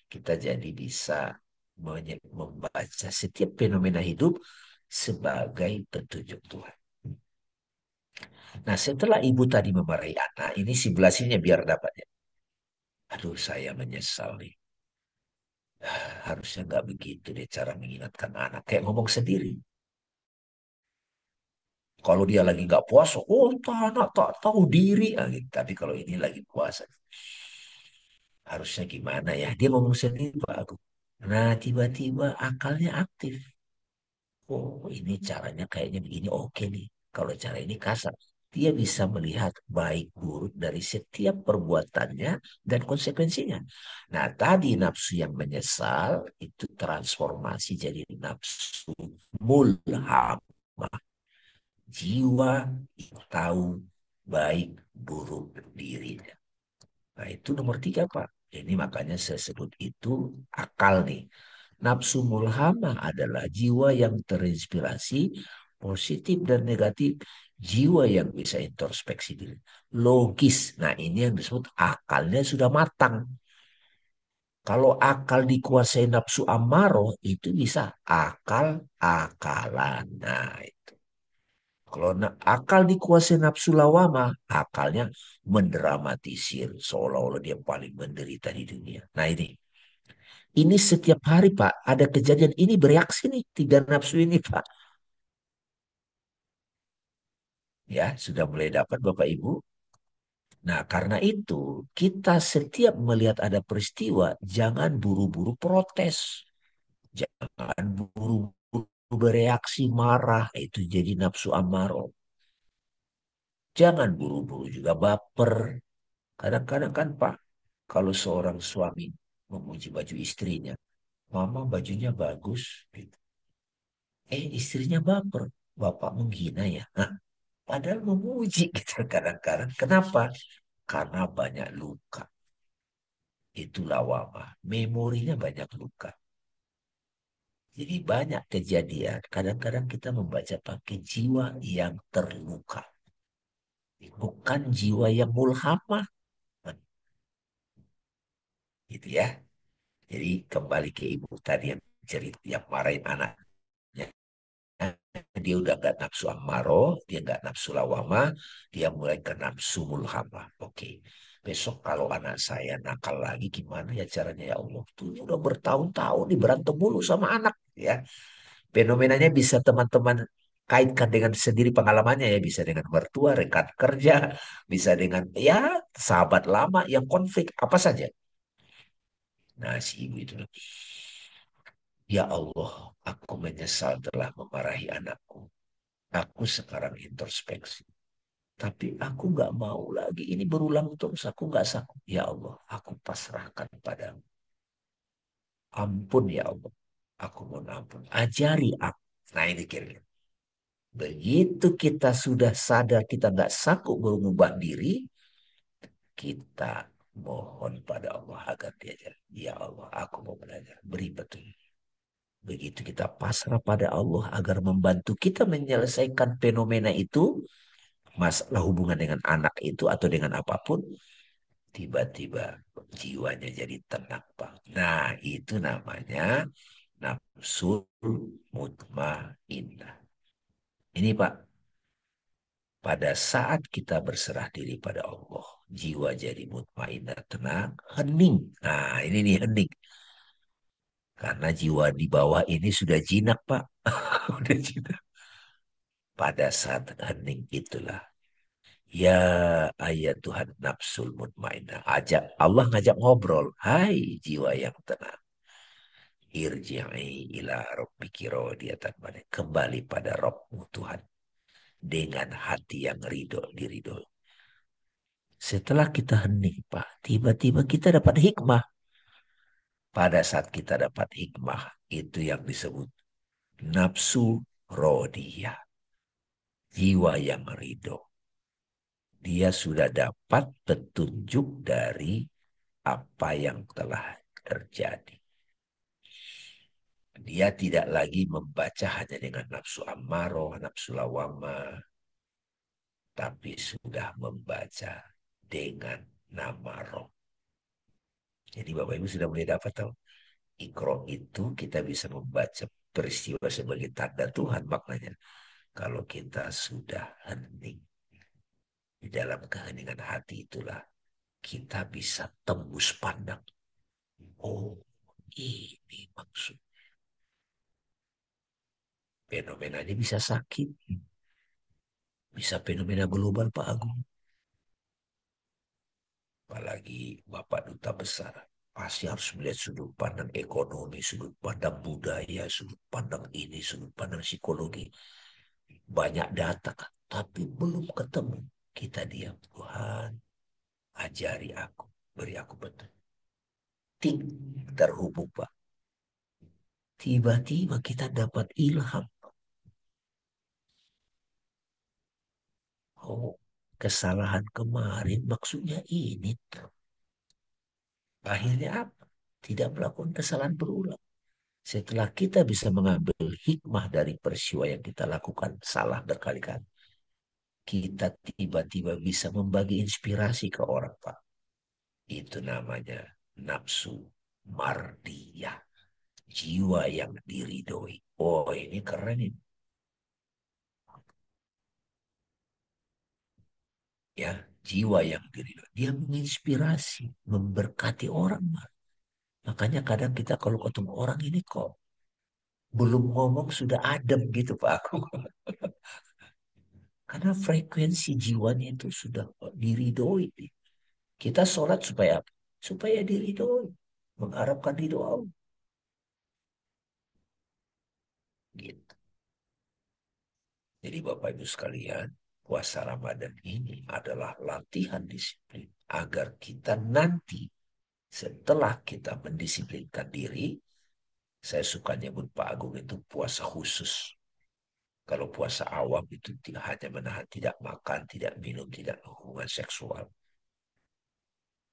kita jadi bisa membaca setiap fenomena hidup sebagai petunjuk Tuhan. Nah, setelah ibu tadi memarahi anak, ini si belasinya biar dapatnya. Aduh, saya menyesal nih. Harusnya nggak begitu deh cara mengingatkan anak. Kayak ngomong sendiri. Kalau dia lagi nggak puasa, oh anak tak tahu diri. Ah, gitu. Tapi kalau ini lagi puasa, harusnya gimana ya? Dia ngomong sendiri, Pak Agung. Nah, tiba-tiba akalnya aktif. Oh, ini caranya kayaknya begini. Oke nih. Kalau cara ini kasar. Dia bisa melihat baik buruk dari setiap perbuatannya dan konsekuensinya. Nah, tadi nafsu yang menyesal itu transformasi jadi nafsu mulham. Jiwa tahu baik buruk dirinya. Nah, itu nomor tiga, Pak. Ini makanya saya sebut itu akal nih. Nafsu mulhamah adalah jiwa yang terinspirasi positif dan negatif. Jiwa yang bisa introspeksi diri. Logis. Nah, ini yang disebut akalnya sudah matang. Kalau akal dikuasai nafsu amarah, itu bisa akal-akalan. Nah, kalau akal dikuasai nafsu lawama, akalnya mendramatisir seolah-olah dia paling menderita di dunia. Nah, ini setiap hari, Pak, ada kejadian ini bereaksi nih tiga nafsu ini, Pak. Ya, sudah mulai dapat Bapak Ibu. Nah, karena itu kita setiap melihat ada peristiwa, jangan buru-buru protes. Jangan buru-buru bereaksi marah, itu jadi nafsu amarah. Jangan buru-buru juga baper. Kadang-kadang kan Pak, kalau seorang suami memuji baju istrinya, mama bajunya bagus, gitu. Istrinya baper, bapak menghina ya. Nah, padahal memuji gitu kadang-kadang. Kenapa? Karena banyak luka. Itu lawama. Memorinya banyak luka. Jadi banyak kejadian. Kadang-kadang kita membaca pakai jiwa yang terluka. Bukan jiwa yang mulhamah. Gitu ya. Jadi kembali ke ibu tadi yang cerita, yang marahin anaknya. Dia udah gak nafsu ammaro, dia gak nafsu lawama, dia mulai ke nafsu mulhama. Oke, besok kalau anak saya nakal lagi gimana ya caranya ya Allah? Tuh ini udah bertahun-tahun nih berantem mulu sama anak ya. Fenomenanya bisa teman-teman kaitkan dengan sendiri pengalamannya ya, bisa dengan mertua, rekan kerja, bisa dengan ya sahabat lama yang konflik apa saja. Nah, si ibu itu, ya Allah, aku menyesal telah memarahi anakku. Aku sekarang introspeksi. Tapi aku nggak mau lagi ini berulang terus. Aku nggak sanggup. Ya Allah, aku pasrahkan padamu. Ampun ya Allah. Aku mohon ampun. Ajari aku. Nah ini kira-kira. Begitu kita sudah sadar kita nggak sanggup mengubah diri, kita mohon pada Allah agar diajar. Ya Allah, aku mau belajar. Beri petunjuk. Begitu kita pasrah pada Allah agar membantu kita menyelesaikan fenomena itu, masalah hubungan dengan anak itu atau dengan apapun, tiba-tiba jiwanya jadi tenang, Pak. Nah, itu namanya nafsul mutmainnah. Ini, Pak, pada saat kita berserah diri pada Allah, jiwa jadi mutmainnah, tenang, hening. Nah, ini nih hening. Karena jiwa di bawah ini sudah jinak, Pak. Udah jinak. Pada saat hening itulah, ya ayat Tuhan nafsul mutmainnah. Ajak Allah ngajak ngobrol. Hai jiwa yang tenang. Irji'i ila rabbiki radiyatan mariyah. Kembali pada Rabbmu Tuhan. Dengan hati yang ridho, diridho. Setelah kita hening, Pak. Tiba-tiba kita dapat hikmah. Pada saat kita dapat hikmah. Itu yang disebut nafsu rodiyah. Jiwa yang ridho. Dia sudah dapat petunjuk dari apa yang telah terjadi. Dia tidak lagi membaca hanya dengan nafsu ammaroh, nafsu lawamah, tapi sudah membaca dengan nama roh. Jadi Bapak Ibu sudah mulai dapat tahu. Ikro itu kita bisa membaca peristiwa sebagai tanda Tuhan maknanya. Kalau kita sudah hening di dalam keheningan hati itulah kita bisa tembus pandang. Oh, ini maksud. Fenomenanya bisa sakit, bisa fenomena global Pak Agung. Apalagi Bapak Duta Besar. Pasti harus melihat sudut pandang ekonomi, sudut pandang budaya, sudut pandang ini, sudut pandang psikologi. Banyak data kan, tapi belum ketemu. Kita diam, Tuhan, ajari aku, beri aku betul. Ting, terhubung Pak. Tiba-tiba kita dapat ilham. Oh, kesalahan kemarin maksudnya ini. Akhirnya apa? Tidak melakukan kesalahan berulang. Setelah kita bisa mengambil hikmah dari peristiwa yang kita lakukan salah berkali-kali, kita tiba-tiba bisa membagi inspirasi ke orang, Pak. Itu namanya nafsu mardiyah, jiwa yang diridhoi. Oh, ini keren ini. Ya, jiwa yang diridhoi. Dia menginspirasi, memberkati orang, Pak. Makanya kadang kita kalau ketemu orang ini kok belum ngomong sudah adem gitu, Pak. Aku. Karena frekuensi jiwanya itu sudah diridhoi. Kita sholat supaya apa? Supaya diridhoi. Mengharapkan ridho Allah. Gitu. Jadi Bapak Ibu sekalian, puasa Ramadan ini adalah latihan disiplin. Agar kita nanti setelah kita mendisiplinkan diri, saya suka nyebut Pak Agung itu puasa khusus. Kalau puasa awam itu tidak hanya menahan tidak makan, tidak minum, tidak hubungan seksual.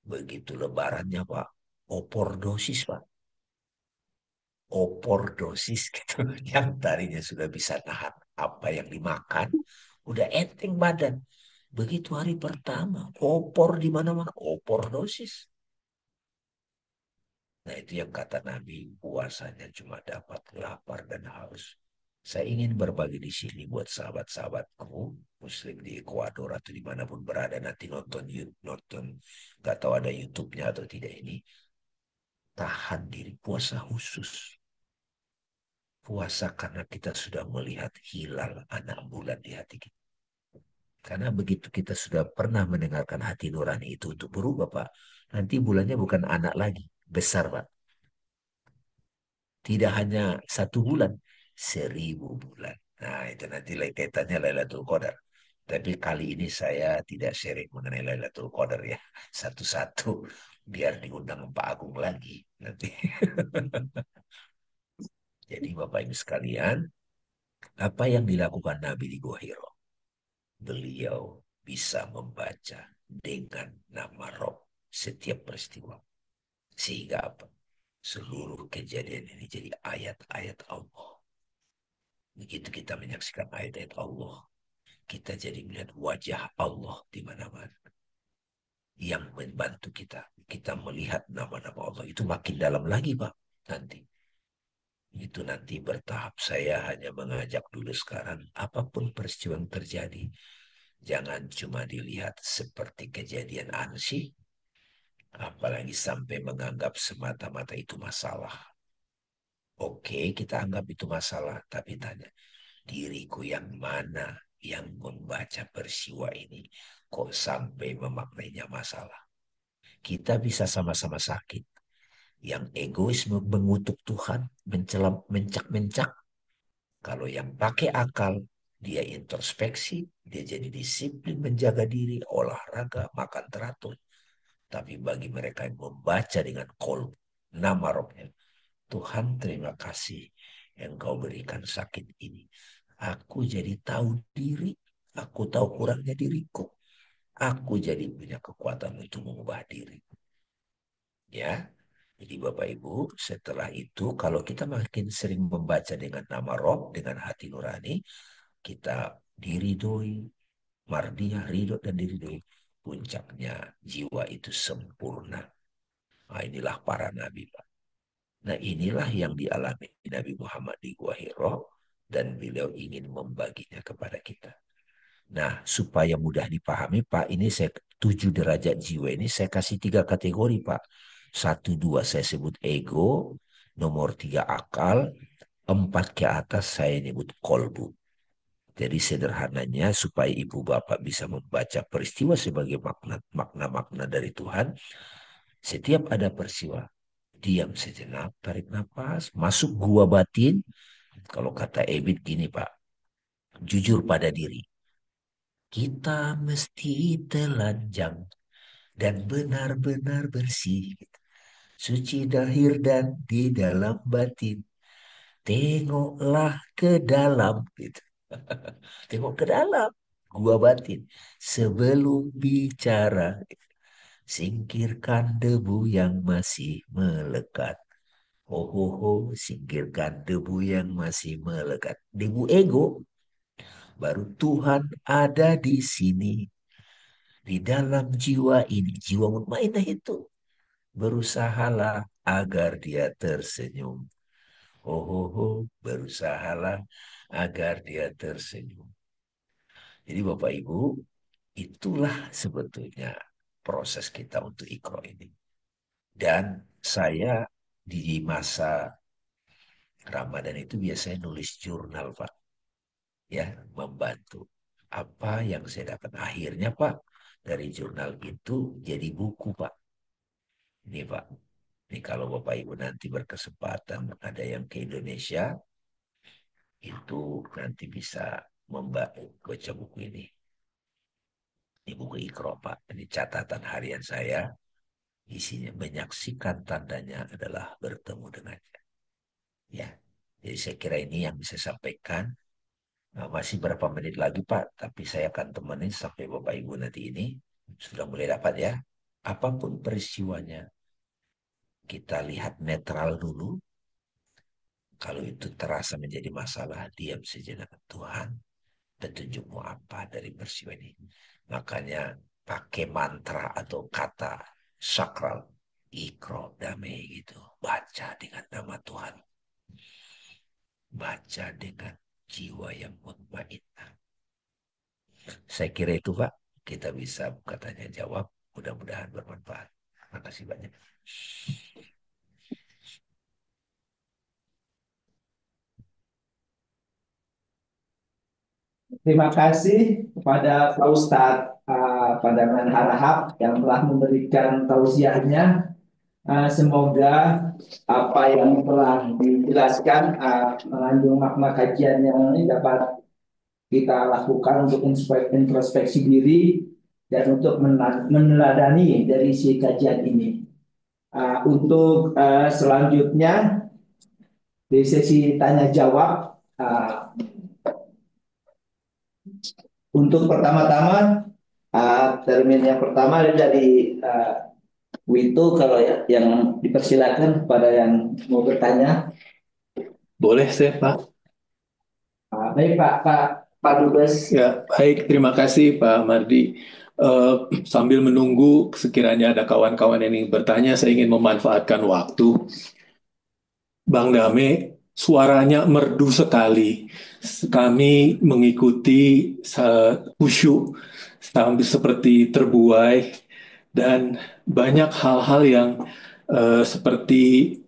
Begitu lebarannya Pak, opor dosis Pak. Opor dosis gitu. Yang tadinya sudah bisa nahan apa yang dimakan, udah enteng badan. Begitu hari pertama, opor di mana-mana, opor dosis. Nah itu yang kata Nabi, puasanya cuma dapat lapar dan haus. Saya ingin berbagi di sini buat sahabat-sahabatku, Muslim di Ekuador atau dimanapun berada nanti nonton nonton, nggak tahu ada YouTube-nya atau tidak ini, tahan diri puasa khusus. Puasa karena kita sudah melihat hilal anak bulan di hati kita. Karena begitu kita sudah pernah mendengarkan hati nurani itu untuk berubah, Pak. Nanti bulannya bukan anak lagi, besar, Pak. Tidak hanya 1 bulan, 1000 bulan. Nah, itu nanti kaitannya Lailatul Qadar. Tapi kali ini saya tidak sharing mengenai Lailatul Qadar ya. Satu-satu biar diundang Pak Agung lagi nanti. Jadi Bapak Ibu sekalian, apa yang dilakukan Nabi di Gua Hiro? Beliau bisa membaca dengan nama Rob setiap peristiwa. Sehingga apa? Seluruh kejadian ini jadi ayat-ayat Allah. Begitu kita menyaksikan ayat-ayat Allah, kita jadi melihat wajah Allah di mana-mana yang membantu kita. Kita melihat nama-nama Allah itu makin dalam lagi, Pak. Nanti itu nanti bertahap. Saya hanya mengajak dulu sekarang, apapun peristiwa yang terjadi, jangan cuma dilihat seperti kejadian ansih, apalagi sampai menganggap semata-mata itu masalah. Oke, kita anggap itu masalah, tapi tanya, diriku yang mana yang membaca peristiwa ini kok sampai memaknainya masalah? Kita bisa sama-sama sakit. Yang egois mengutuk Tuhan, mencak-mencak. Kalau yang pakai akal, dia introspeksi, dia jadi disiplin menjaga diri, olahraga, makan teratur. Tapi bagi mereka yang membaca dengan kolb, nama rohnya, Tuhan terima kasih yang kau berikan sakit ini. Aku jadi tahu diri, aku tahu kurangnya diriku. Aku jadi punya kekuatan untuk mengubah diri. Ya, Jadi Bapak Ibu, setelah itu kalau kita makin sering membaca dengan nama Rob, dengan hati nurani, kita diridhoi, mardiyah, ridho dan diridhoi. Puncaknya jiwa itu sempurna. Nah, inilah para nabi, Pak. Nah, inilah yang dialami Nabi Muhammad di Gua Hiro dan beliau ingin membaginya kepada kita. Nah, supaya mudah dipahami, Pak, ini saya 7 derajat jiwa ini saya kasih 3 kategori, Pak. 1, 2 saya sebut ego, nomor 3 akal, 4 ke atas saya nyebut kolbu. Jadi sederhananya supaya ibu bapak bisa membaca peristiwa sebagai makna-makna dari Tuhan, setiap ada peristiwa, diam sejenak, tarik nafas, masuk gua batin. Kalau kata Ebit gini Pak, jujur pada diri. Kita mesti telanjang dan benar-benar bersih. Suci dahir dan di dalam batin. Tengoklah ke dalam. Gitu. Tengok ke dalam. Gua batin. Sebelum bicara, singkirkan debu yang masih melekat. Oh, oh, oh, singkirkan debu yang masih melekat. Debu ego. Baru Tuhan ada di sini. Di dalam jiwa ini. Jiwa mutmainah itu. Berusahalah agar dia tersenyum. Oh, oh, oh, berusahalah agar dia tersenyum. Jadi Bapak Ibu, itulah sebetulnya proses kita untuk ikro ini. Dan saya di masa Ramadan itu biasanya nulis jurnal, Pak. Ya, membantu. Apa yang saya dapat akhirnya, Pak, dari jurnal itu jadi buku, Pak. Ini, Pak. Ini kalau Bapak Ibu nanti berkesempatan ada yang ke Indonesia, itu nanti bisa baca buku ini. Ini buku Ikro, Pak. Ini catatan harian saya. Isinya menyaksikan tandanya adalah bertemu dengannya. Ya, jadi saya kira ini yang bisa saya sampaikan. Nah, masih berapa menit lagi Pak, tapi saya akan temenin sampai Bapak Ibu nanti ini sudah mulai dapat ya. Apapun peristiwanya, kita lihat netral dulu. Kalau itu terasa menjadi masalah, diam sejenak. Tuhan, petunjukmu apa dari peristiwa ini? Makanya pakai mantra atau kata sakral, ikro damai gitu. Baca dengan nama Tuhan. Baca dengan jiwa yang mutmainnah. Saya kira itu Pak, kita bisa buka tanya jawab. Mudah-mudahan bermanfaat. Terima kasih banyak. Terima kasih kepada Pak Ustadz Pandangan Harahap yang telah memberikan tausiahnya. Semoga apa yang telah dijelaskan mengandung makna kajian yang ini dapat kita lakukan untuk introspeksi diri dan untuk meneladani dari si kajian ini. Untuk selanjutnya di sesi tanya jawab, untuk pertama-tama termin yang pertama dari Wito, kalau yang dipersilakan kepada yang mau bertanya. Boleh saya, Pak? Baik Pak Dubes. Ya, baik. Terima kasih Pak Mardi. Sambil menunggu sekiranya ada kawan-kawan yang ingin bertanya, saya ingin memanfaatkan waktu. Bang Dame, suaranya merdu sekali. Kami mengikuti khusyuk sambil seperti terbuai dan banyak hal-hal yang seperti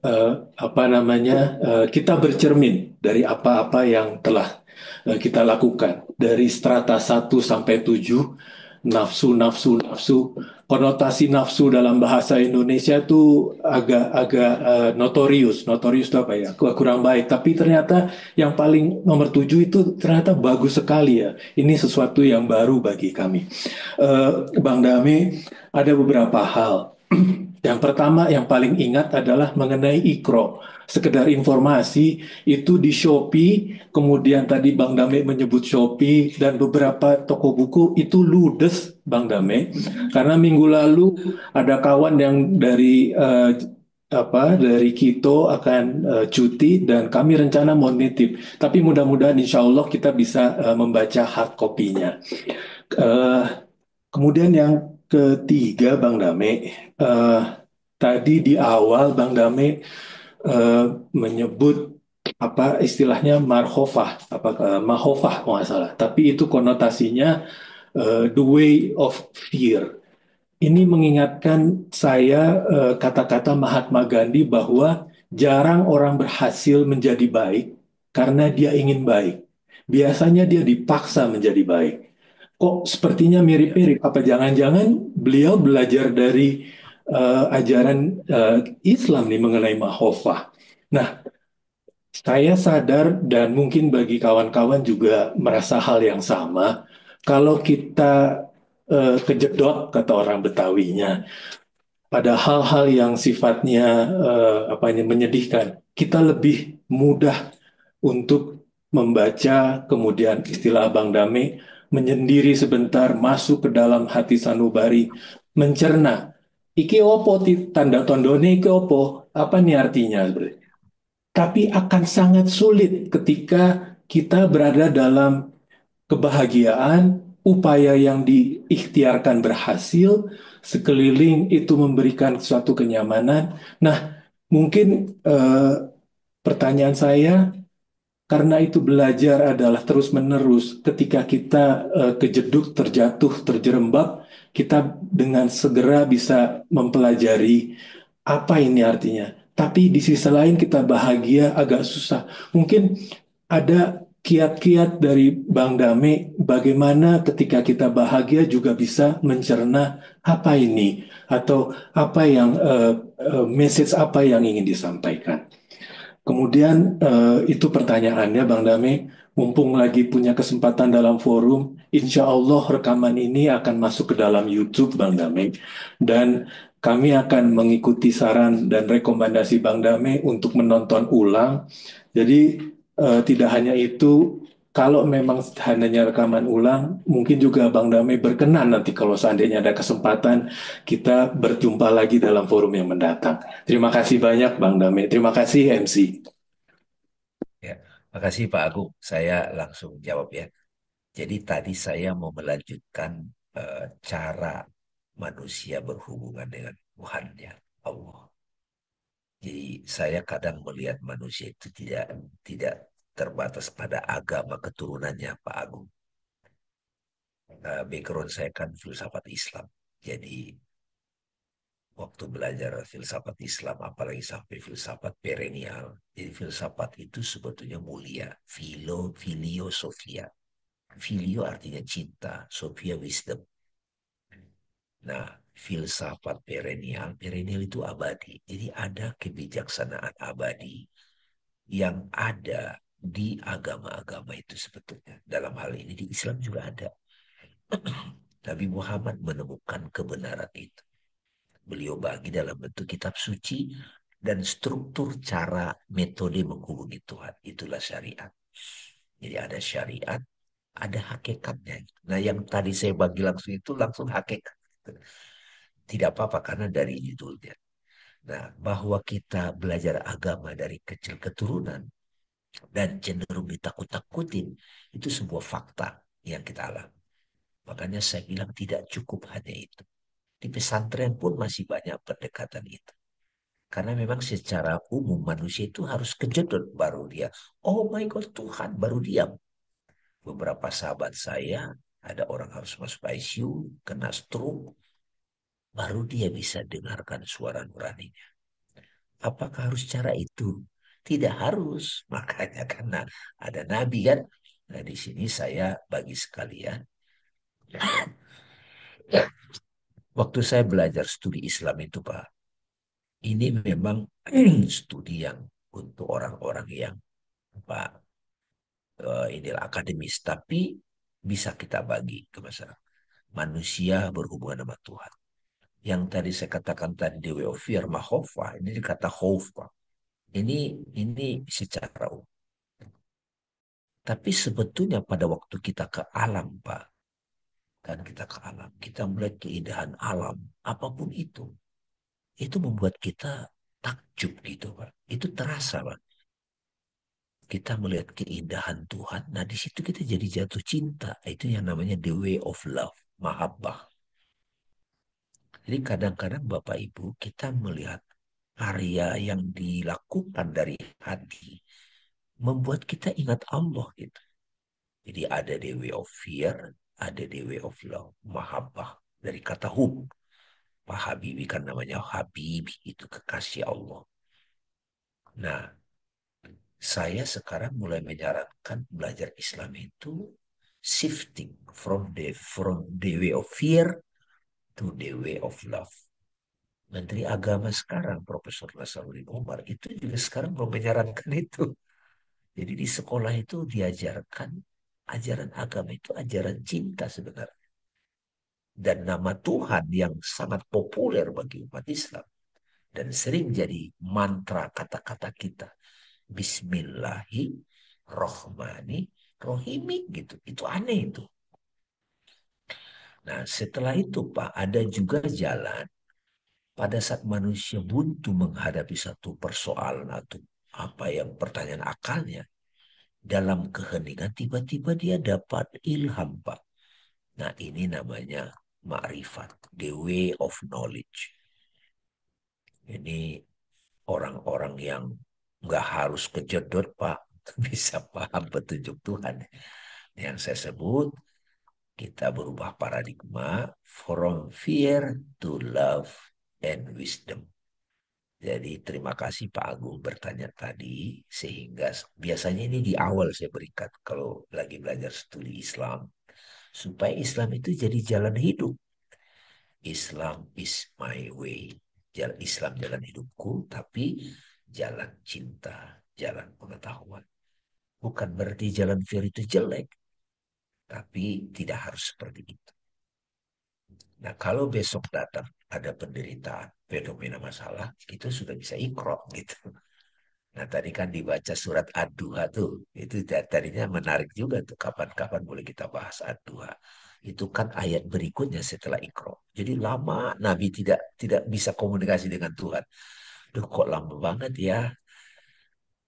apa namanya kita bercermin dari apa-apa yang telah kita lakukan dari strata 1 sampai 7, nafsu, nafsu, nafsu. Konotasi nafsu dalam bahasa Indonesia itu agak notorius. Notorius itu apa ya? Kurang baik. Tapi ternyata yang paling nomor 7 itu ternyata bagus sekali ya. Ini sesuatu yang baru bagi kami. Bang Dame, ada beberapa hal. Yang pertama yang paling ingat adalah mengenai Ikro. Sekedar informasi, itu di Shopee, kemudian tadi Bang Dame menyebut Shopee, dan beberapa toko buku itu ludes, Bang Dame. Karena minggu lalu ada kawan yang dari dari Quito akan cuti dan kami rencana mau nitip. Tapi mudah-mudahan insya Allah kita bisa membaca hard copy-nya. Eh, Kemudian yang ketiga, Bang Dame, eh, tadi di awal Bang Dame eh, menyebut apa istilahnya marhofah, apa mahofah kalau nggak salah. Tapi itu konotasinya the way of fear. Ini mengingatkan saya kata-kata Mahatma Gandhi bahwa jarang orang berhasil menjadi baik karena dia ingin baik. Biasanya dia dipaksa menjadi baik. Kok sepertinya Ya, mirip-mirip? Apa jangan-jangan beliau belajar dari ajaran Islam nih mengenai mahofah? Nah, saya sadar dan mungkin bagi kawan-kawan juga merasa hal yang sama. Kalau kita kejedot, kata orang Betawinya, pada hal-hal yang sifatnya menyedihkan, kita lebih mudah untuk membaca, kemudian istilah Abang Dame, menyendiri sebentar, masuk ke dalam hati sanubari, mencerna. Iki opo tanda tondone iki opo? Apa nih artinya? Tapi akan sangat sulit ketika kita berada dalam kebahagiaan, upaya yang diikhtiarkan berhasil, sekeliling itu memberikan suatu kenyamanan. Nah, mungkin pertanyaan saya, karena itu belajar adalah terus-menerus. Ketika kita kejeduk, terjatuh, terjerembab, kita dengan segera bisa mempelajari apa ini artinya. Tapi di sisi lain kita bahagia agak susah. Mungkin ada kiat-kiat dari Bang Dame bagaimana ketika kita bahagia juga bisa mencerna apa ini atau apa yang message apa yang ingin disampaikan. Kemudian itu pertanyaannya Bang Dame, mumpung lagi punya kesempatan dalam forum, insya Allah rekaman ini akan masuk ke dalam YouTube Bang Dame, dan kami akan mengikuti saran dan rekomendasi Bang Dame untuk menonton ulang. Jadi tidak hanya itu, kalau memang hanya rekaman ulang, mungkin juga Bang Dame berkenan nanti kalau seandainya ada kesempatan kita berjumpa lagi dalam forum yang mendatang. Terima kasih banyak Bang Dame. Terima kasih MC. ya. Makasih Pak Agung. Saya langsung jawab ya. Jadi tadi saya mau melanjutkan cara manusia berhubungan dengan Tuhannya, Allah. Jadi saya kadang melihat manusia itu tidak terbatas pada agama keturunannya, Pak Agung. Background saya kan filsafat Islam. Jadi waktu belajar filsafat Islam, apalagi sampai filsafat perennial. Jadi filsafat itu sebetulnya mulia. Filio, Sofia. Filio artinya cinta, Sofia wisdom. Nah, filsafat perennial itu abadi. Jadi ada kebijaksanaan abadi yang ada di agama-agama itu sebetulnya. Dalam hal ini di Islam juga ada. Nabi Muhammad menemukan kebenaran itu. Beliau bagi dalam bentuk kitab suci dan struktur cara metode menghubungi Tuhan. Itulah syariat. Jadi ada syariat, ada hakikatnya. Nah yang tadi saya bagi langsung itu langsung hakikat. Tidak apa-apa karena dari judulnya. Nah bahwa kita belajar agama dari kecil keturunan dan cenderung ditakut-takutin, itu sebuah fakta yang kita alami. Makanya saya bilang tidak cukup hanya itu. Di pesantren pun masih banyak pendekatan itu. Karena memang secara umum manusia itu harus kejedot baru dia. Oh my God Tuhan baru diam. Beberapa sahabat saya ada orang harus masuk ICU, kena stroke, baru dia bisa dengarkan suara nuraninya. Apakah harus cara itu? Tidak harus. Makanya karena ada Nabi kan. Nah di sini saya bagi sekalian. Waktu saya belajar studi Islam itu Pak, ini memang studi yang untuk orang-orang yang Pak inilah akademis, tapi bisa kita bagi ke masyarakat. Manusia berhubungan sama Tuhan. Yang tadi saya katakan tadi Dewi Ofir, Mahofa, ini dikata Hofa. Ini secara umum. Tapi sebetulnya pada waktu kita ke alam, Pak, kan kita ke alam, kita melihat keindahan alam, apapun itu membuat kita takjub gitu, Pak. Itu terasa, Pak. Kita melihat keindahan Tuhan, nah di situ kita jadi jatuh cinta. Itu yang namanya the way of love, mahabbah. Jadi kadang-kadang Bapak Ibu kita melihat karya yang dilakukan dari hati membuat kita ingat Allah gitu. Jadi ada the way of fear, ada the way of love, mahabbah dari kata hub. Pak Habibie kan namanya Habibie, itu kekasih Allah. Nah, saya sekarang mulai menyarankan belajar Islam itu shifting from the way of fear to the way of love. Menteri Agama sekarang, Profesor Nasaruddin Umar, itu juga sekarang mau menyarankan itu. Jadi di sekolah itu diajarkan ajaran agama itu ajaran cinta sebenarnya. Dan nama Tuhan yang sangat populer bagi umat Islam dan sering jadi mantra kata-kata kita. Bismillahirrohmanirrohim gitu. Itu aneh itu. Nah setelah itu Pak ada juga jalan pada saat manusia buntu menghadapi satu persoalan atau apa yang pertanyaan akalnya. Dalam keheningan tiba-tiba dia dapat ilham Pak. Nah ini namanya makrifat, the way of knowledge. Ini orang-orang yang nggak harus kejedot Pak, bisa paham petunjuk Tuhan. Yang saya sebut, kita berubah paradigma from fear to love and wisdom. Jadi terima kasih Pak Agung bertanya tadi, sehingga biasanya ini di awal saya berikan kalau lagi belajar studi Islam, supaya Islam itu jadi jalan hidup. Islam is my way. Islam jalan hidupku, tapi jalan cinta, jalan pengetahuan. Bukan berarti jalan fear itu jelek, tapi tidak harus seperti itu. Nah, kalau besok datang ada penderitaan, fenomena masalah, itu sudah bisa ikro gitu. Nah, tadi kan dibaca surat Ad-Duha tuh. Itu tadinya menarik juga tuh. Kapan-kapan boleh kita bahas Ad-Duha. Itu kan ayat berikutnya setelah Iqra. Jadi lama Nabi tidak bisa komunikasi dengan Tuhan. Duh, kok lama banget ya?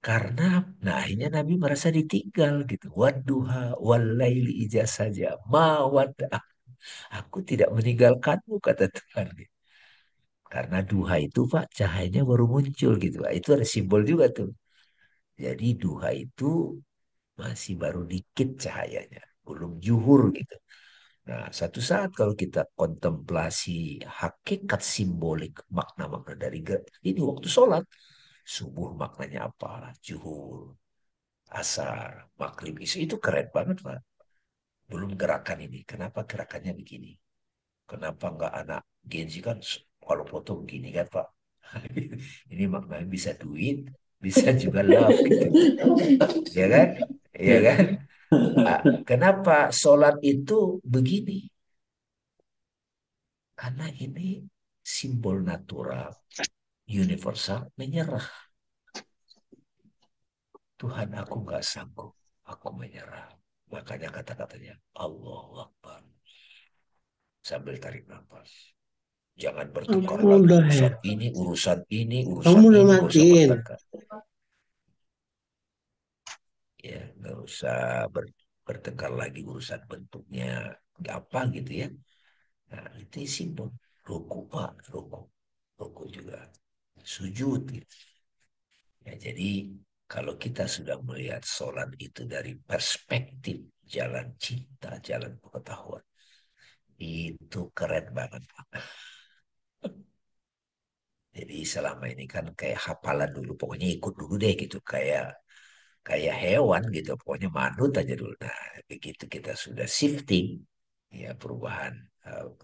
Karena, nah akhirnya Nabi merasa ditinggal gitu. Wadduha walaili ija saja. Ma wadda. Aku tidak meninggalkanmu, kata Tuhan. Gitu. Karena duha itu Pak, cahayanya baru muncul gitu Pak. Itu ada simbol juga tuh. Jadi duha itu masih baru dikit cahayanya, belum juhur gitu. Nah, satu saat kalau kita kontemplasi hakikat simbolik makna-makna dari ini waktu sholat, subuh maknanya apa, juhur, asar, maghrib, isya, itu keren banget Pak. Belum gerakan ini, kenapa gerakannya begini? Kenapa nggak anak Gen Z kan kalau foto begini kan Pak? Ini maknanya bisa duit, bisa juga love gitu. Ya kan? Ya Ya. kan? Ah, kenapa sholat itu begini? Karena ini simbol natural, universal, menyerah. Tuhan aku nggak sanggup, aku menyerah. Makanya kata-katanya Allahu Akbar. Sambil tarik nafas. Jangan bertengkar Kamu lagi udah ya? urusan ini, urusan ini, Kamu urusan udah ini, gak usah matiin. bertengkar. Ya, nggak usah bertengkar lagi urusan bentuknya apa gitu ya. Nah, itu simbol. Ruku Pak, ruku. Ruku juga. Sujud gitu. Ya, jadi kalau kita sudah melihat sholat itu dari perspektif jalan cinta, jalan pengetahuan, itu keren banget, Pak. Jadi selama ini kan kayak hafalan dulu, pokoknya ikut dulu deh gitu, kayak kayak hewan gitu, pokoknya manut aja dulu. Nah, begitu kita sudah shifting, ya perubahan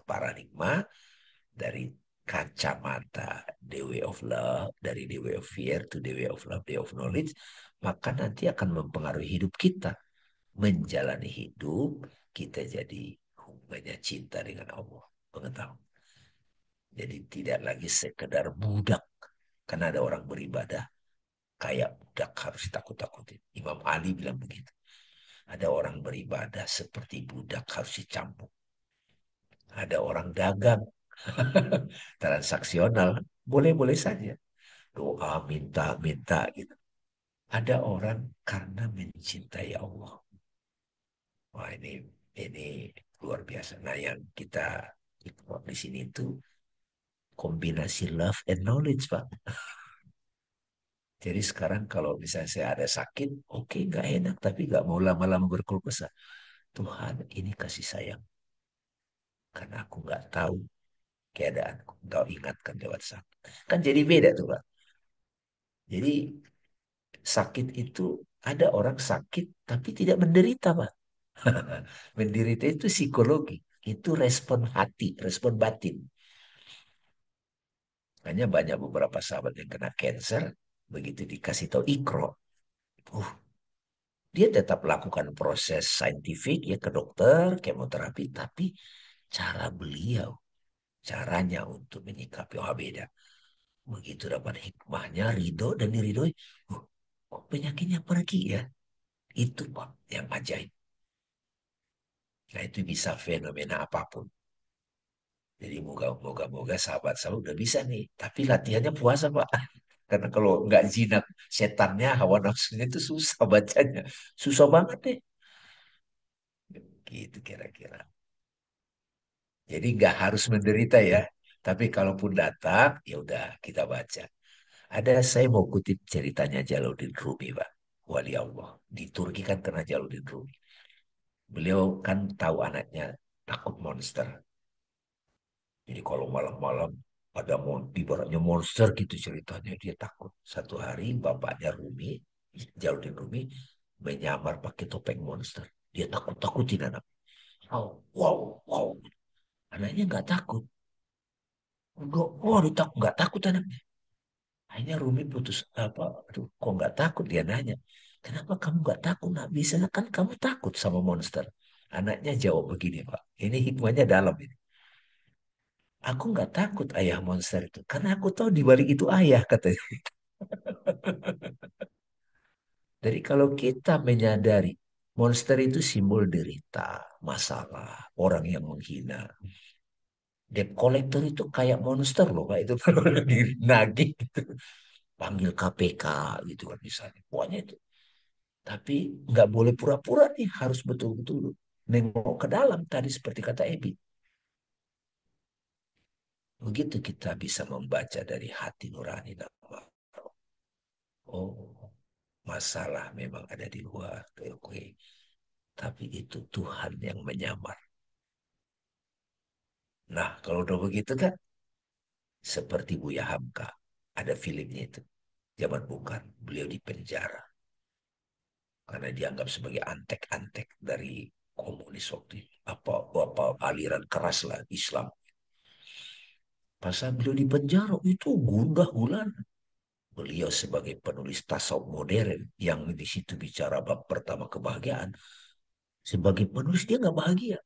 paradigma dari kacamata the way of love, dari the way of fear to the way of love, the way of knowledge, maka nanti akan mempengaruhi hidup kita. Menjalani hidup, kita jadi hubungannya cinta dengan Allah. Pengetahuan. Jadi tidak lagi sekedar budak. Karena ada orang beribadah, kayak budak harus ditakut-takutin. Imam Ali bilang begitu. Ada orang beribadah seperti budak harus dicambuk. Ada orang dagang transaksional, boleh-boleh saja. doa, minta-minta gitu. Ada orang karena mencintai Allah. Wah ini luar biasa. Nah yang kita ikut di sini itu kombinasi love and knowledge, Pak. Jadi sekarang kalau misalnya saya ada sakit, oke nggak enak, tapi nggak mau lama-lama berkeluh kesah. Tuhan ini kasih sayang, karena aku nggak tahu keadaanku. Engkau ingatkan lewat sakit. Kan jadi beda tuh, Pak. Jadi sakit itu ada orang sakit tapi tidak menderita, Pak. Menderita itu psikologi, itu respon hati, respon batin. Hanya banyak beberapa sahabat yang kena cancer, begitu dikasih tahu ikro, uh, dia tetap lakukan proses saintifik ya ke dokter, kemoterapi, tapi cara beliau, caranya untuk menyikapi beda. Begitu dapat hikmahnya, ridho dan diridhoi, kok penyakitnya pergi ya? Itu Pak yang ajaib. Nah itu bisa fenomena apapun. Jadi moga-moga sahabat saya udah bisa nih. Tapi latihannya puasa Pak. Karena kalau nggak jinak setannya, hawa nafsunya itu susah bacanya. Susah banget deh. Gitu kira-kira. Jadi nggak harus menderita ya. Tapi kalaupun datang, ya udah kita baca. Ada saya mau kutip ceritanya Jalaluddin Rumi, Pak. Wali Allah. Di Turki kan kena Jalaluddin Rumi. Beliau kan tahu anaknya takut monster. Jadi kalau malam-malam ada ibaratnya monster gitu ceritanya. Dia takut. Satu hari bapaknya Rumi, Jalaluddin Rumi, menyamar pakai topeng monster. Dia takut-takutin anak. Wow, wow, wow. Anaknya nggak takut. Udah, wah, dia takut, nggak takut anaknya. Akhirnya Rumi putus apa? Aduh, kok nggak takut? Dia nanya. Kenapa kamu nggak takut? Nah, biasanya kan kamu takut sama monster. Anaknya jawab begini, Pak. Ini hikmahnya dalam ini. Aku nggak takut ayah monster itu. Karena aku tahu di balik itu ayah, katanya. Jadi kalau kita menyadari monster itu simbol derita, masalah, orang yang menghina. Debt collector itu kayak monster loh, Pak. Itu kalau nagih gitu. Panggil KPK gitu kan misalnya. Pokoknya itu. Tapi nggak boleh pura-pura nih, harus betul-betul nengok ke dalam tadi seperti kata Ebi. Begitu kita bisa membaca dari hati nurani dan oh, masalah memang ada di luar. Oke, oke. Tapi itu Tuhan yang menyamar. Nah, kalau udah begitu kan seperti Buya Hamka. Ada filmnya itu. Zaman bukan. Beliau di penjara. Karena dianggap sebagai antek-antek dari komunis waktu itu. Apa aliran keras lah Islam. Pasal beliau di penjara itu gundah gulana. Beliau sebagai penulis tasawuf modern yang di situ bicara bab pertama kebahagiaan. Sebagai penulis dia nggak bahagia.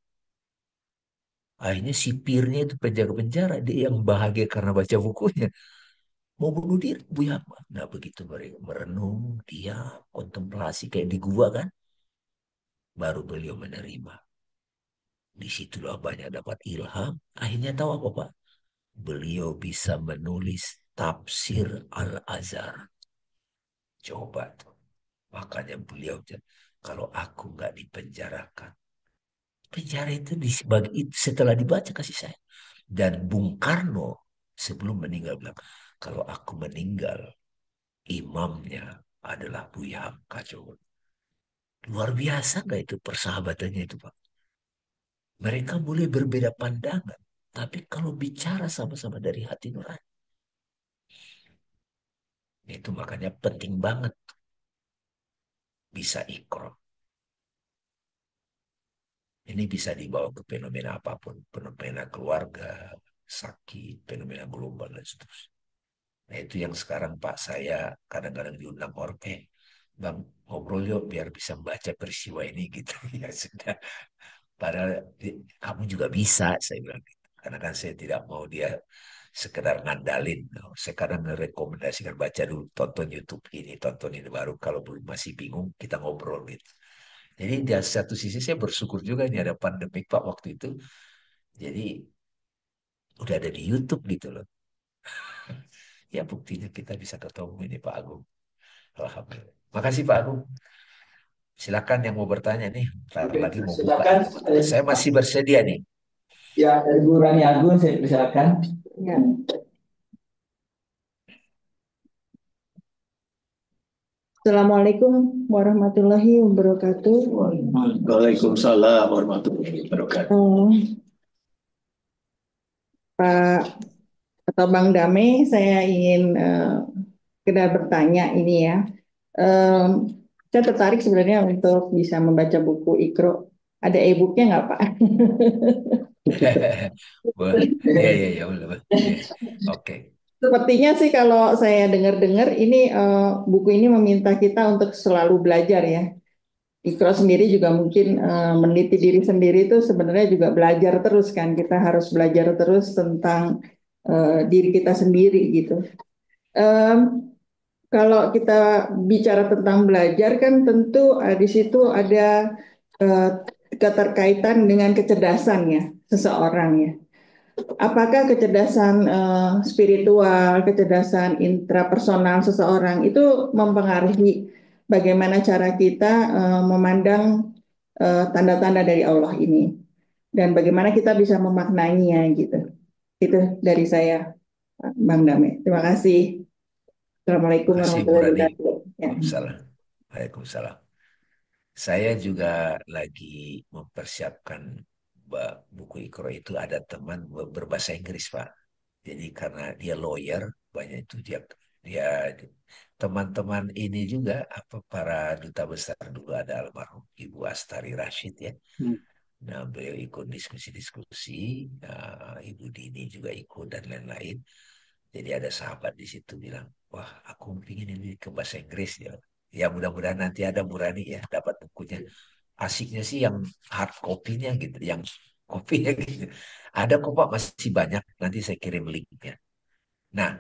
Akhirnya sipirnya itu penjaga penjara dia yang bahagia karena baca bukunya. Mau bunuh diri, Buya. Nah begitu mereka merenung, dia kontemplasi kayak di gua kan. Baru beliau menerima. Disitulah banyak dapat ilham. Akhirnya tahu apa Pak? Beliau bisa menulis tafsir Al-Azhar. Coba tuh. Makanya beliau, kalau aku nggak dipenjarakan, penjara itu setelah dibaca kasih saya. Dan Bung Karno sebelum meninggal bilang, kalau aku meninggal, imamnya adalah Buya Hamka. Coba. Luar biasa nggak itu persahabatannya itu Pak? Mereka boleh berbeda pandangan, tapi kalau bicara sama-sama dari hati nurani, itu makanya penting banget bisa ikro. Ini bisa dibawa ke fenomena apapun, fenomena keluarga, sakit, fenomena global dan seterusnya. Nah itu yang sekarang Pak saya kadang-kadang diundang orang, Bang ngobrol yuk biar bisa membaca peristiwa ini gitu. Ya sudah, padahal kamu juga bisa, saya bilang gitu. Karena kan saya tidak mau dia sekedar ngandalin. No. Saya kadang merekomendasikan baca dulu, tonton YouTube ini, tonton ini baru. Kalau belum masih bingung, kita ngobrol gitu. Jadi di satu sisi saya bersyukur juga ini ada pandemik Pak waktu itu. Jadi udah ada di YouTube gitu loh. Ya buktinya kita bisa ketemu ini Pak Agung. Alhamdulillah. Makasih Pak Agung. Silakan yang mau bertanya nih. Ntar Oke, lagi mau buka silakan. nih. Saya masih bersedia nih. Ya, dari Bu Rani Agun saya persilakan. Ya. Assalamualaikum warahmatullahi wabarakatuh. Waalaikumsalam warahmatullahi wabarakatuh. Pak atau Bang Dame, saya ingin sekedar bertanya ini ya. Em, saya tertarik sebenarnya untuk bisa membaca buku Iqro. Ada e-booknya nggak Pak? Wah, ya ya ya boleh. Boleh. Ya. Oke. Sepertinya sih kalau saya dengar-dengar ini buku ini meminta kita untuk selalu belajar ya. Ikro sendiri juga mungkin meneliti diri sendiri itu sebenarnya juga belajar terus kan. Kita harus belajar terus tentang diri kita sendiri gitu. Em, Kalau kita bicara tentang belajar kan tentu di situ ada eh, keterkaitan dengan kecerdasan ya seseorang ya. Apakah kecerdasan spiritual, kecerdasan intrapersonal seseorang itu mempengaruhi bagaimana cara kita memandang tanda-tanda dari Allah ini dan bagaimana kita bisa memaknainya gitu. Itu dari saya, Bang Dame. Terima kasih. Assalamualaikum Makasih Bu warahmatullahi Rani. wabarakatuh. Ya. Waalaikumsalam. Waalaikumsalam. Saya juga lagi mempersiapkan buku Iqro itu ada teman berbahasa Inggris, Pak. Jadi karena dia lawyer, banyak itu dia teman-teman ini juga apa para duta besar dulu ada almarhum Ibu Astari Rashid ya. Hmm. Nah, beliau ikut diskusi-diskusi, Ibu Dini juga ikut dan lain-lain. Jadi ada sahabat di situ bilang, wah aku pingin ini ke bahasa Inggris ya. Ya mudah-mudahan nanti ada Murani ya dapat bukunya. Asiknya sih yang hard copy-nya gitu, yang kopinya gitu. Ada kok Pak masih banyak, nanti saya kirim linknya. Nah,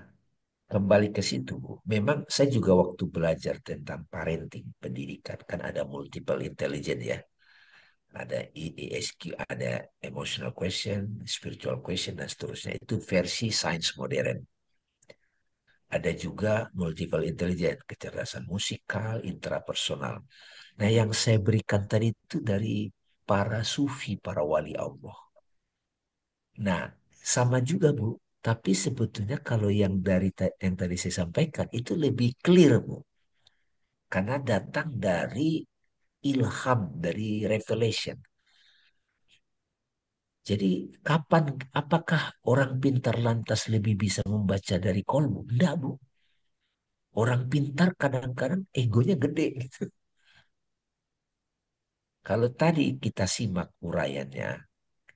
kembali ke situ, Bu. Memang saya juga waktu belajar tentang parenting, pendidikan, kan ada multiple intelligence ya. Ada ESQ, ada emotional question, spiritual question, dan seterusnya. Itu versi sains modern. Ada juga multiple intelligence, kecerdasan musikal, intrapersonal. Nah, yang saya berikan tadi itu dari para sufi, para wali Allah. Nah, sama juga Bu, tapi sebetulnya kalau yang yang tadi saya sampaikan itu lebih clear Bu, karena datang dari ilham, dari revelation. Jadi kapan, apakah orang pintar lantas lebih bisa membaca dari kolbu? Enggak Bu. Orang pintar kadang-kadang egonya gede gitu. Kalau tadi kita simak uraiannya,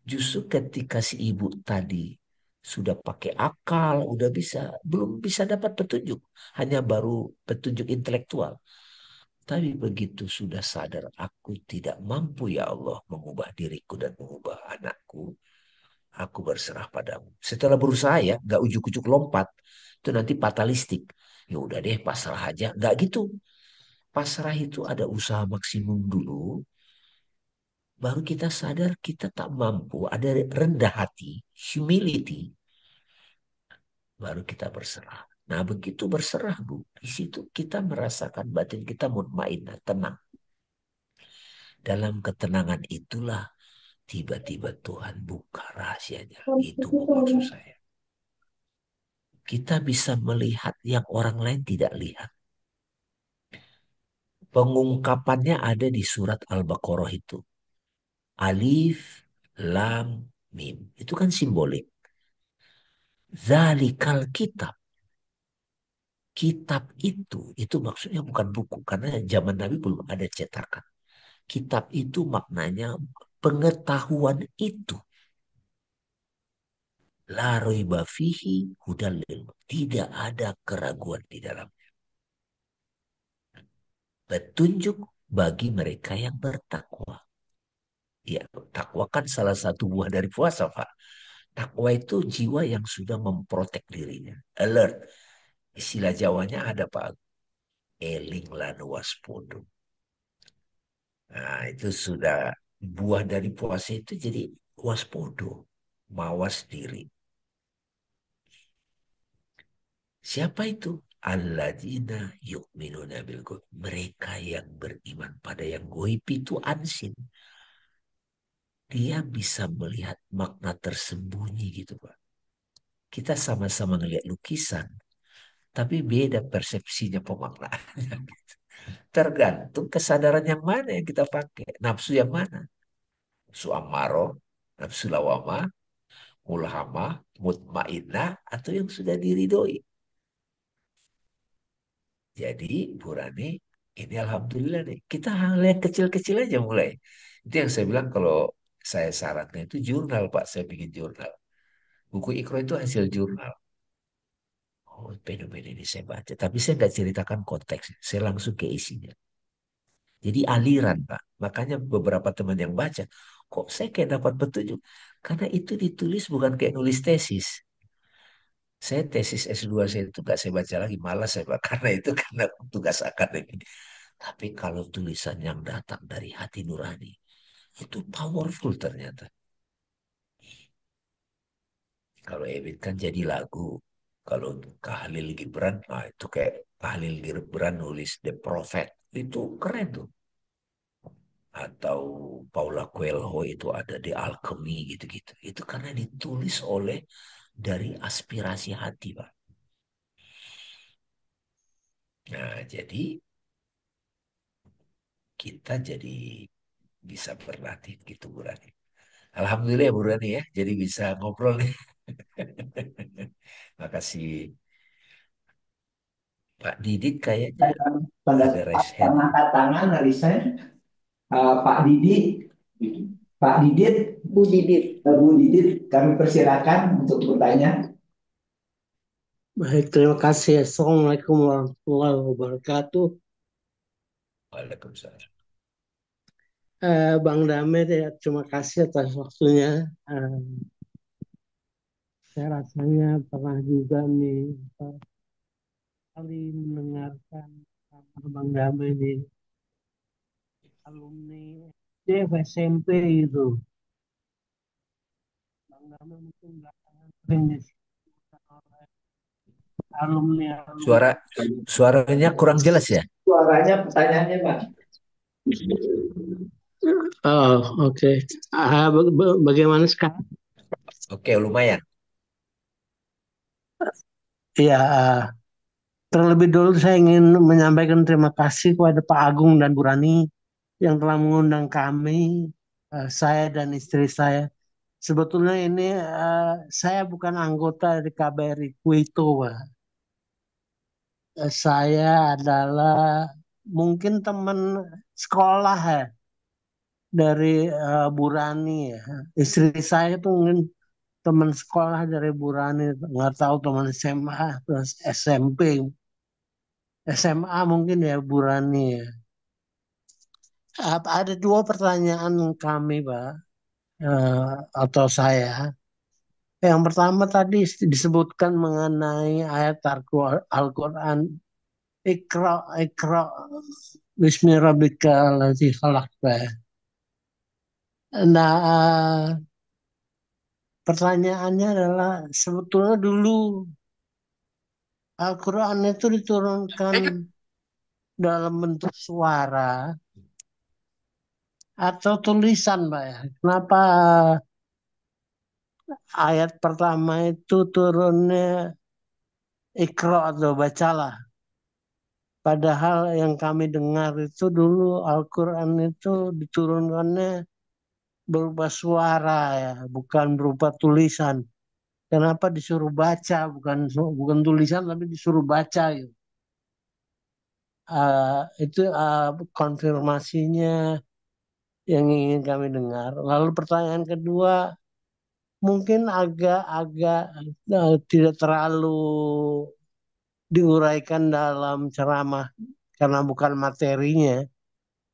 justru ketika si ibu tadi sudah pakai akal, udah bisa, belum bisa dapat petunjuk. Hanya baru petunjuk intelektual. Tapi begitu sudah sadar, aku tidak mampu ya Allah mengubah diriku dan mengubah anakku. Aku berserah padamu. Setelah berusaha ya, nggak ujuk-ujuk lompat. Itu nanti fatalistik. Ya udah deh, pasrah aja. Nggak gitu. Pasrah itu ada usaha maksimum dulu, baru kita sadar kita tak mampu, ada rendah hati, humility, baru kita berserah. Nah, begitu berserah, Bu, di situ kita merasakan batin kita mutmainah, tenang. Dalam ketenangan itulah tiba-tiba Tuhan buka rahasianya. Itu Bu maksud saya. Kita bisa melihat yang orang lain tidak lihat. Pengungkapannya ada di surat Al-Baqarah itu. Alif, Lam, Mim. Itu kan simbolik. Zalikal kitab. Kitab itu maksudnya bukan buku. Karena zaman Nabi belum ada cetakan. Kitab itu maknanya pengetahuan itu. La raiba fihi hudal lil. Tidak ada keraguan di dalam. Petunjuk bagi mereka yang bertakwa. Ya, takwa kan salah satu buah dari puasa, Pak. Takwa itu jiwa yang sudah memprotek dirinya. Alert. Istilah Jawanya ada, Pak. Eling lan waspodo. Nah, itu sudah buah dari puasa itu jadi waspodo. Mawas diri. Siapa itu? Alladzina yu'minuna bil ghaib. Mereka yang beriman pada yang goib itu unseen. Dia bisa melihat makna tersembunyi gitu, Pak. Kita sama-sama ngelihat lukisan, tapi beda persepsinya pemaknaannya. Tergantung kesadaran yang mana yang kita pakai. Nafsu yang mana? Nafsu amaro, nafsu lawama, mulhama, mutmainnah, atau yang sudah diridhoi. Jadi Bu Rani, ini alhamdulillah nih. Kita hal yang kecil-kecil aja mulai. Itu yang saya bilang kalau saya sarankan itu jurnal Pak. Saya bikin jurnal. Buku Iqra itu hasil jurnal. Oh, fenomena ini saya baca. Tapi saya nggak ceritakan konteks. Saya langsung ke isinya. Jadi aliran Pak. Makanya beberapa teman yang baca, kok saya kayak dapat petunjuk. Karena itu ditulis bukan kayak nulis tesis. Saya tesis S2 saya itu nggak saya baca lagi. Malas saya Pak. Karena itu karena tugas akademik. Tapi kalau tulisan yang datang dari hati nurani, itu powerful ternyata. Kalau Ebit kan jadi lagu. Kalau Khalil Gibran, nah itu kayak Khalil Gibran nulis The Prophet. Itu keren tuh. Atau Paula Coelho itu ada The Alchemy gitu-gitu. Itu karena ditulis oleh dari aspirasi hati, Pak. Nah, jadi kita jadi bisa berlatih gitu, Bu Rani. Alhamdulillah ya Bu Rani ya, jadi bisa ngobrol nih. Makasih Pak Didit kayaknya Tanda ada raise hand. angkat tangan dari saya. Pak Didi, Pak Didit, Bu Didit. Bu Didit, kami persilakan untuk bertanya. Baik, terima kasih. Assalamualaikum warahmatullahi wabarakatuh. Waalaikumsalam. Bang Dame, terima kasih atas waktunya. Saya rasanya pernah juga nih kali mendengarkan kabar Bang Dame di alumni SD SMP itu. Bang Dame mungkin belakangan sering disebutkan oleh alumni-alumni. Suara suaranya kurang jelas ya? Suaranya pertanyaannya, Pak. Oh, oke. Bagaimana sekarang? Oke, lumayan. Ya, terlebih dulu saya ingin menyampaikan terima kasih kepada Pak Agung dan Bu Rani yang telah mengundang kami, saya dan istri saya. Sebetulnya ini saya bukan anggota dari KBRI Kuito, Pak. Saya adalah mungkin teman sekolah ya dari Bu Rani ya. Istri saya itu mungkin teman sekolah dari Bu Rani, nggak tahu teman SMA, terus SMP, SMA mungkin ya Bu Rani ya. Ada dua pertanyaan kami, Pak, atau saya. Yang pertama tadi disebutkan mengenai ayat Al-Quran, Iqra, Iqra, Bismi Rabbika Ladzi Khalaq. Nah, pertanyaannya adalah sebetulnya dulu Al-Quran itu diturunkan dalam bentuk suara atau tulisan, Pak ya. Kenapa ayat pertama itu turunnya Iqra atau bacalah? Padahal yang kami dengar itu dulu Al-Quran itu diturunkannya berupa suara ya, bukan berupa tulisan. Kenapa disuruh baca, bukan tulisan tapi disuruh baca gitu. Itu konfirmasinya yang ingin kami dengar. Lalu pertanyaan kedua, mungkin agak-agak tidak terlalu diuraikan dalam ceramah karena bukan materinya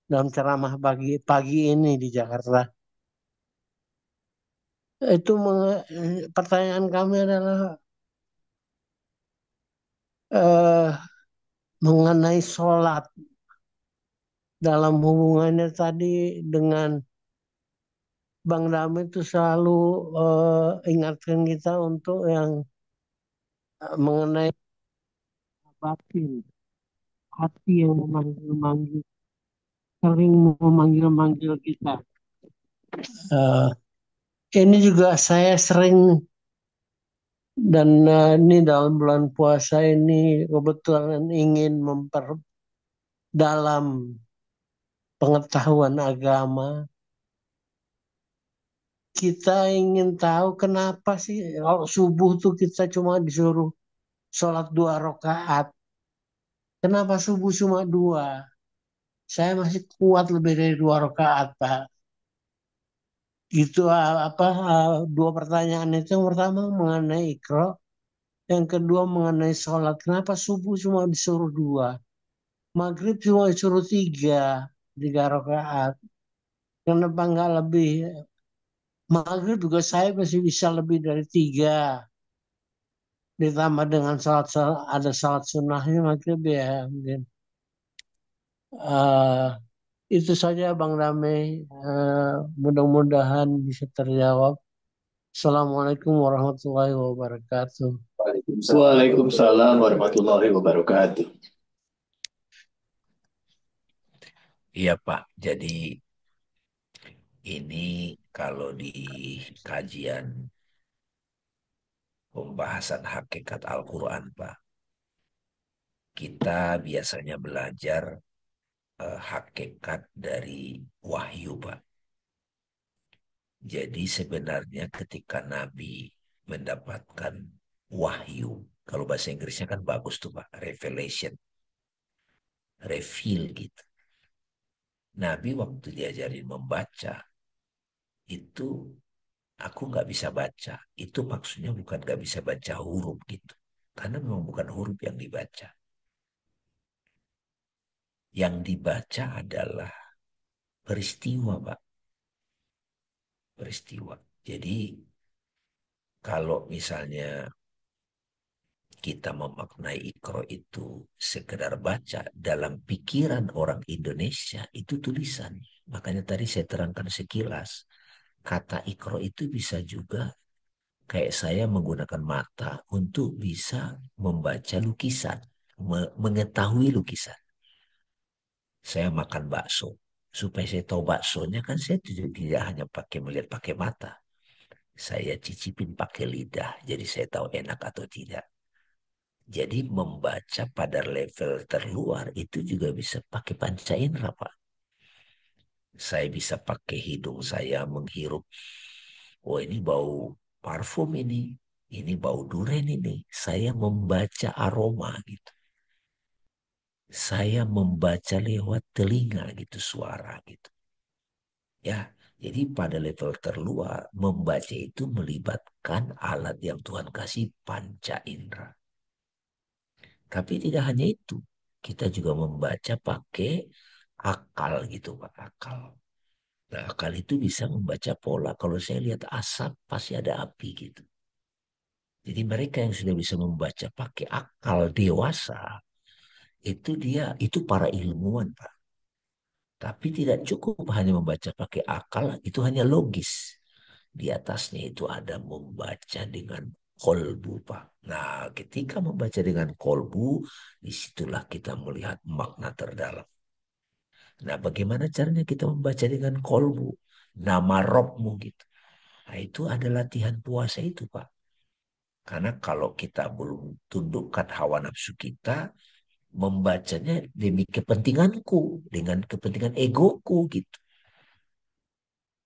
dalam ceramah pagi ini di Jakarta. Itu pertanyaan kami adalah eh, mengenai sholat dalam hubungannya tadi dengan Bang Dami itu selalu ingatkan kita untuk yang mengenai batin, hati yang memanggil-manggil, sering memanggil-manggil kita. Eh, ini juga saya sering dan ini dalam bulan puasa ini kebetulan ingin memperdalam pengetahuan agama. Kita ingin tahu kenapa sih kalau subuh tuh kita cuma disuruh sholat 2 rakaat. Kenapa subuh cuma 2? Saya masih kuat lebih dari 2 rakaat, Pak. Gitu apa 2 pertanyaan itu. Yang pertama mengenai ikro, yang kedua mengenai sholat. Kenapa subuh cuma disuruh 2? Maghrib cuma disuruh 3 rakaat. Kenapa nggak lebih? Maghrib juga saya masih bisa lebih dari 3. Ditambah dengan ada salat sunnahnya maghrib ya mungkin. Eh, itu saja Bang Rame. Mudah-mudahan bisa terjawab. Assalamualaikum warahmatullahi wabarakatuh. Waalaikumsalam warahmatullahi wabarakatuh. Iya Pak, jadi ini kalau di kajian pembahasan hakikat Al-Quran Pak, kita biasanya belajar hakikat dari wahyu Pak. Jadi sebenarnya ketika Nabi mendapatkan wahyu, kalau bahasa Inggrisnya kan bagus tuh Pak, revelation, reveal gitu. Nabi waktu diajarin membaca, itu aku nggak bisa baca. Itu maksudnya bukan nggak bisa baca huruf gitu. Karena memang bukan huruf yang dibaca. Yang dibaca adalah peristiwa, Pak. Peristiwa. Jadi kalau misalnya kita memaknai Iqra itu sekedar baca, dalam pikiran orang Indonesia itu tulisan. Makanya tadi saya terangkan sekilas. Kata Iqra itu bisa juga kayak saya menggunakan mata untuk bisa membaca lukisan, mengetahui lukisan. Saya makan bakso. Supaya saya tahu baksonya kan saya tidak hanya pakai melihat pakai mata. Saya cicipin pakai lidah. Jadi saya tahu enak atau tidak. Jadi membaca pada level terluar itu juga bisa pakai panca indera, Pak. Saya bisa pakai hidung saya menghirup. Oh ini bau parfum ini. Ini bau duren ini. Saya membaca aroma gitu. Saya membaca lewat telinga gitu suara gitu. Ya, jadi pada level terluar membaca itu melibatkan alat yang Tuhan kasih panca indera. Tapi tidak hanya itu, kita juga membaca pakai akal gitu Pak, akal. Nah, akal itu bisa membaca pola. Kalau saya lihat asap pasti ada api gitu. Jadi mereka yang sudah bisa membaca pakai akal dewasa, itu itu para ilmuwan Pak. Tapi tidak cukup hanya membaca pakai akal, itu hanya logis. Di atasnya itu ada membaca dengan kolbu, Pak. Nah, ketika membaca dengan kolbu, disitulah kita melihat makna terdalam. Nah, bagaimana caranya kita membaca dengan kolbu? Nama Robmu gitu. Nah, itu ada latihan puasa itu, Pak. Karena kalau kita belum tundukkan hawa nafsu kita, membacanya demi kepentinganku, dengan kepentingan egoku gitu.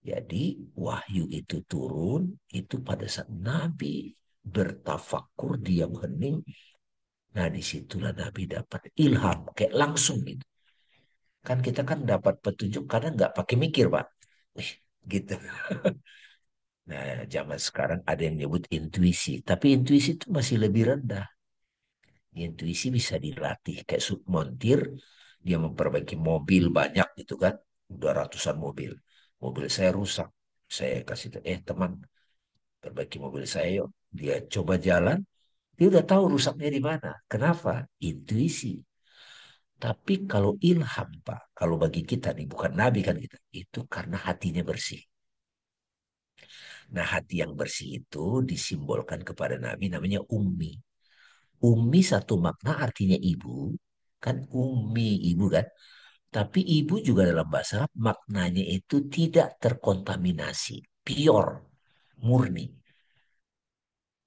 Jadi wahyu itu turun itu pada saat Nabi bertafakur diam hening. Nah disitulah Nabi dapat ilham kayak langsung gitu. Kan kita kan dapat petunjuk kadang nggak pakai mikir Pak. Gitu. Nah zaman sekarang ada yang nyebut intuisi. Tapi intuisi itu masih lebih rendah. Intuisi bisa dilatih kayak submontir. Dia memperbaiki mobil banyak gitu kan. Udah ratusan mobil. Mobil saya rusak. Saya kasih teman perbaiki mobil saya yuk. Dia coba jalan, dia udah tahu rusaknya di mana. Kenapa? Intuisi. Tapi kalau ilham, Pak, kalau bagi kita nih, bukan nabi kan kita, itu karena hatinya bersih. Nah, hati yang bersih itu disimbolkan kepada nabi namanya ummi. Umi satu makna artinya ibu, kan umi ibu kan. Tapi ibu juga dalam bahasa Arab maknanya itu tidak terkontaminasi, pure, murni.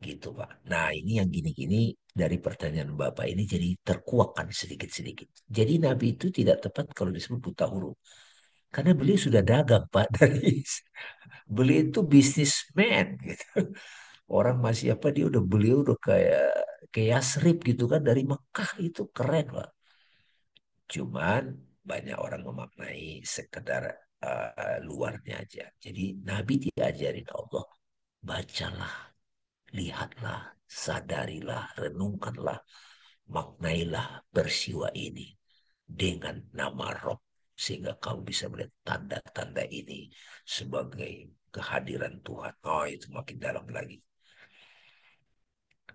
Gitu Pak. Nah ini yang gini-gini dari pertanyaan Bapak ini jadi terkuakkan sedikit-sedikit. Jadi Nabi itu tidak tepat kalau disebut buta huruf. Karena beliau sudah dagang Pak dari beliau itu bisnismen gitu. Orang masih apa dia udah beliau udah kayak Yasrib gitu kan dari Mekah itu keren Pak. Cuman banyak orang memaknai sekedar luarnya aja. Jadi Nabi diajarin Allah, bacalah, lihatlah, sadarilah, renungkanlah, maknailah peristiwa ini dengan nama Rob. Sehingga kamu bisa melihat tanda-tanda ini sebagai kehadiran Tuhan. Oh itu makin dalam lagi.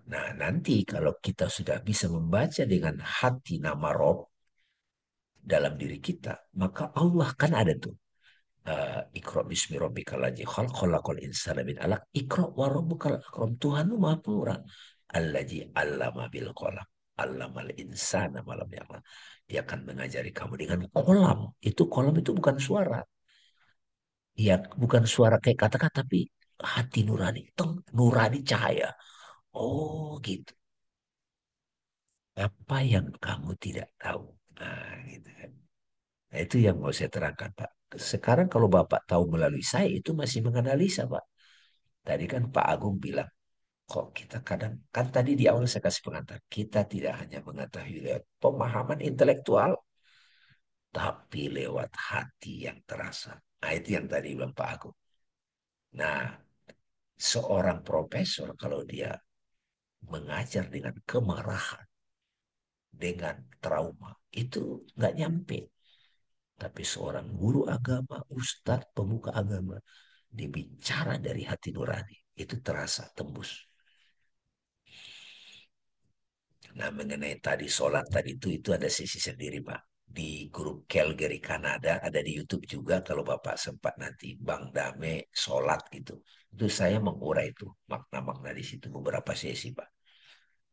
Nah nanti kalau kita sudah bisa membaca dengan hati nama Rob dalam diri kita, maka Allah kan ada tuh. Iqra bismi rabbikal ladzi khalaq khalaqal insana min alaq. Iqra wa rabbukal akram. Tuhanmu Maha Pemurah. Alladzi 'allama bil qalam. 'Allamal insana ma lam ya'lam. Dia akan mengajari kamu dengan kolam. Itu kolam itu bukan suara. Ya, bukan suara kayak kata-kata tapi hati nurani, nurani cahaya. Oh, gitu. Apa yang kamu tidak tahu? Nah, gitu kan. Nah, itu yang mau saya terangkan, Pak. Sekarang kalau Bapak tahu melalui saya, itu masih menganalisa, Pak. Tadi kan Pak Agung bilang, kok kita kadang, kan tadi di awal saya kasih pengantar, kita tidak hanya mengetahui lewat pemahaman intelektual, tapi lewat hati yang terasa. Nah, itu yang tadi bilang Pak Agung. Nah, seorang profesor kalau dia mengajar dengan kemarahan, dengan trauma, itu nggak nyampe. Tapi seorang guru agama, ustadz, pemuka agama, dibicara dari hati nurani, itu terasa tembus. Nah, mengenai tadi sholat tadi itu ada sisi sendiri, Pak. Di grup Calgary, Kanada, ada di YouTube juga kalau Bapak sempat nanti Bang Dame sholat gitu. Itu saya mengurai itu makna-makna di situ beberapa sesi, Pak.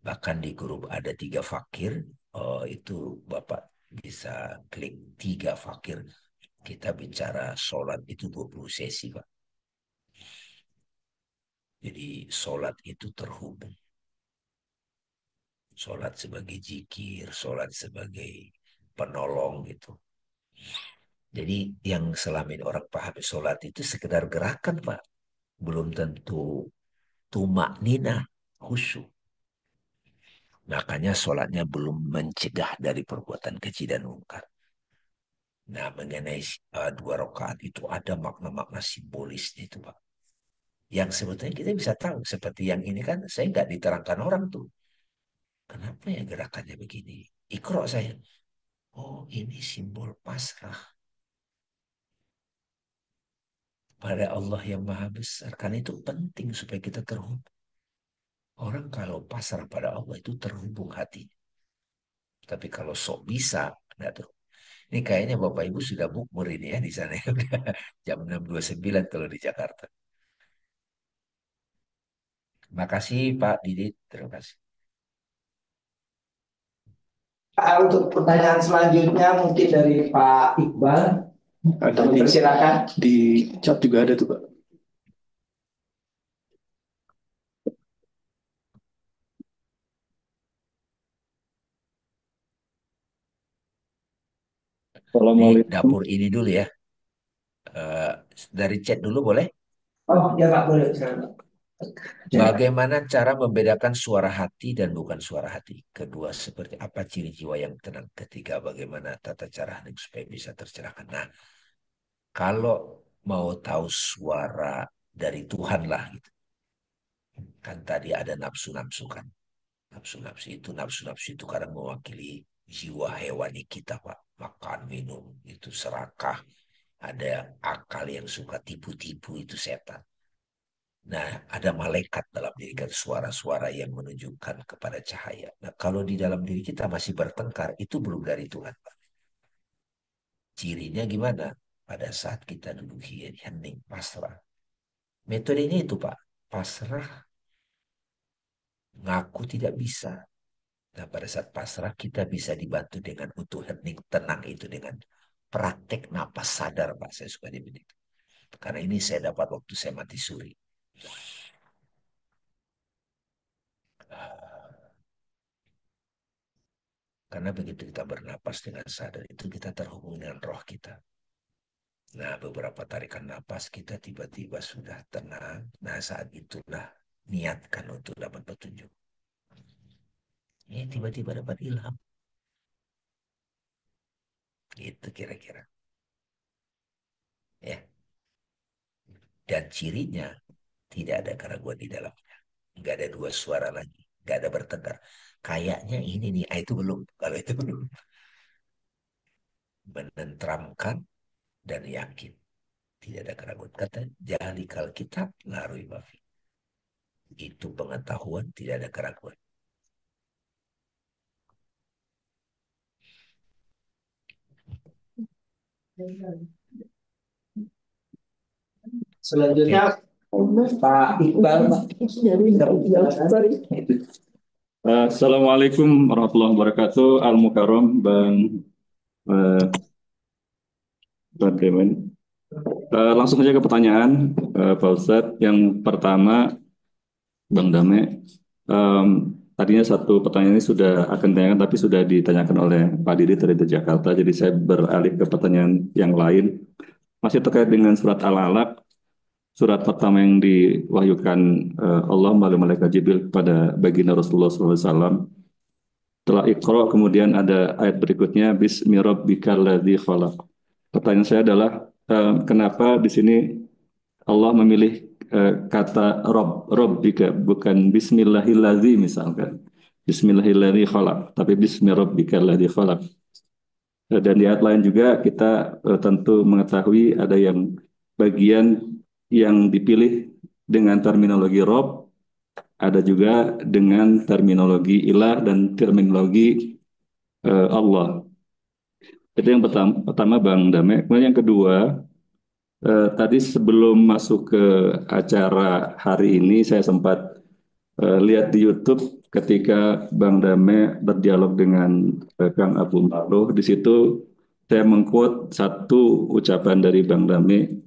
Bahkan di grup ada 3 fakir, itu Bapak bisa klik 3 fakir. Kita bicara sholat itu 20 sesi, Pak. Jadi sholat itu terhubung. Sholat sebagai jikir, sholat sebagai penolong gitu. Jadi yang selama ini orang pahami sholat itu sekedar gerakan, Pak. Belum tentu tumak nina, khusyuk. Makanya sholatnya belum mencegah dari perbuatan keji dan mungkar. Nah, mengenai 2 rakaat itu ada makna-makna simbolisnya itu, Pak. Yang sebetulnya kita bisa tahu. Seperti yang ini kan saya nggak diterangkan orang tuh. Kenapa ya gerakannya begini? Ikro saya. Oh, ini simbol pasrah pada Allah yang Maha Besar. Karena itu penting supaya kita terhubung. Orang kalau pasrah pada Allah itu terhubung hati. Tapi kalau sok bisa, nah tuh. Ini kayaknya Bapak Ibu sudah bukber ini ya di sana. Jam 6.29 kalau di Jakarta. Terima kasih Pak Didit. Terima kasih. Untuk pertanyaan selanjutnya mungkin dari Pak Iqbal. Ada Kami persilakan. di chat juga ada tuh, Pak. Di Assalamualaikum. dapur ini dulu ya. Dari chat dulu boleh? Oh ya Pak, boleh. Silakan. Bagaimana cara membedakan suara hati dan bukan suara hati? Kedua, seperti apa ciri jiwa yang tenang? Ketiga, bagaimana tata cara hening supaya bisa tercerahkan? Nah, kalau mau tahu suara dari Tuhan lah, gitu. Kan tadi ada nafsu-nafsu kan. Nafsu-nafsu itu kadang mewakili jiwa hewani kita, Pak. Makan, minum, itu serakah. Ada akal yang suka tipu-tipu, itu setan. Nah, ada malaikat dalam diri kita, suara-suara yang menunjukkan kepada cahaya. Nah, kalau di dalam diri kita masih bertengkar, itu belum dari Tuhan, Pak. Cirinya gimana? Pada saat kita duduk hening, pasrah. Metodenya itu, Pak. Pasrah, ngaku tidak bisa. Nah, pada saat pasrah kita bisa dibantu dengan untuk hening tenang itu dengan praktek napas sadar, Pak. Saya suka di begitu. Karena ini saya dapat waktu saya mati suri. Karena begitu kita bernapas dengan sadar itu kita terhubung dengan roh kita. Nah, beberapa tarikan napas kita tiba-tiba sudah tenang. Nah, saat itulah niatkan untuk dapat petunjuk. Ini tiba-tiba dapat ilham. Itu kira-kira. Ya. Dan cirinya tidak ada keraguan di dalamnya. Nggak ada dua suara lagi. Nggak ada bertengkar. Kayaknya ini nih, itu belum. Kalau itu belum. Menenteramkan dan yakin. Tidak ada keraguan. Kata Jahalikal Kitab larui mafi. Itu pengetahuan, tidak ada keraguan. Selanjutnya Pak Iqbal. Sorry. Assalamualaikum warahmatullahi wabarakatuh. Al-Mukarram eh, Bang Demen. Langsung saja ke pertanyaan Pak Ustadz. Yang pertama, Bang Dame, tadinya satu pertanyaan ini sudah akan ditanyakan, tapi sudah ditanyakan oleh Pak Didi dari Jakarta. Jadi saya beralih ke pertanyaan yang lain. Masih terkait dengan surat Al-Alaq, surat pertama yang diwahyukan Allah melalui malaikat Jibril kepada baginda Rasulullah SAW. Setelah Iqra, kemudian ada ayat berikutnya, Bismi rabbikal ladzi khalaq. Pertanyaan saya adalah, kenapa di sini Allah memilih kata Rabbika, bukan Bismillahilladzi misalkan. Bismillahilladzi khalaq, tapi Bismi rabbikal ladzi khalaq. Dan di ayat lain juga kita tentu mengetahui ada yang bagian yang dipilih dengan terminologi Rabb, ada juga dengan terminologi ilah dan terminologi Allah. Itu yang pertama Bang Dame. Kemudian yang kedua, tadi sebelum masuk ke acara hari ini saya sempat lihat di YouTube ketika Bang Dame berdialog dengan Kang Abu Makruh. Di situ saya mengquote satu ucapan dari Bang Dame,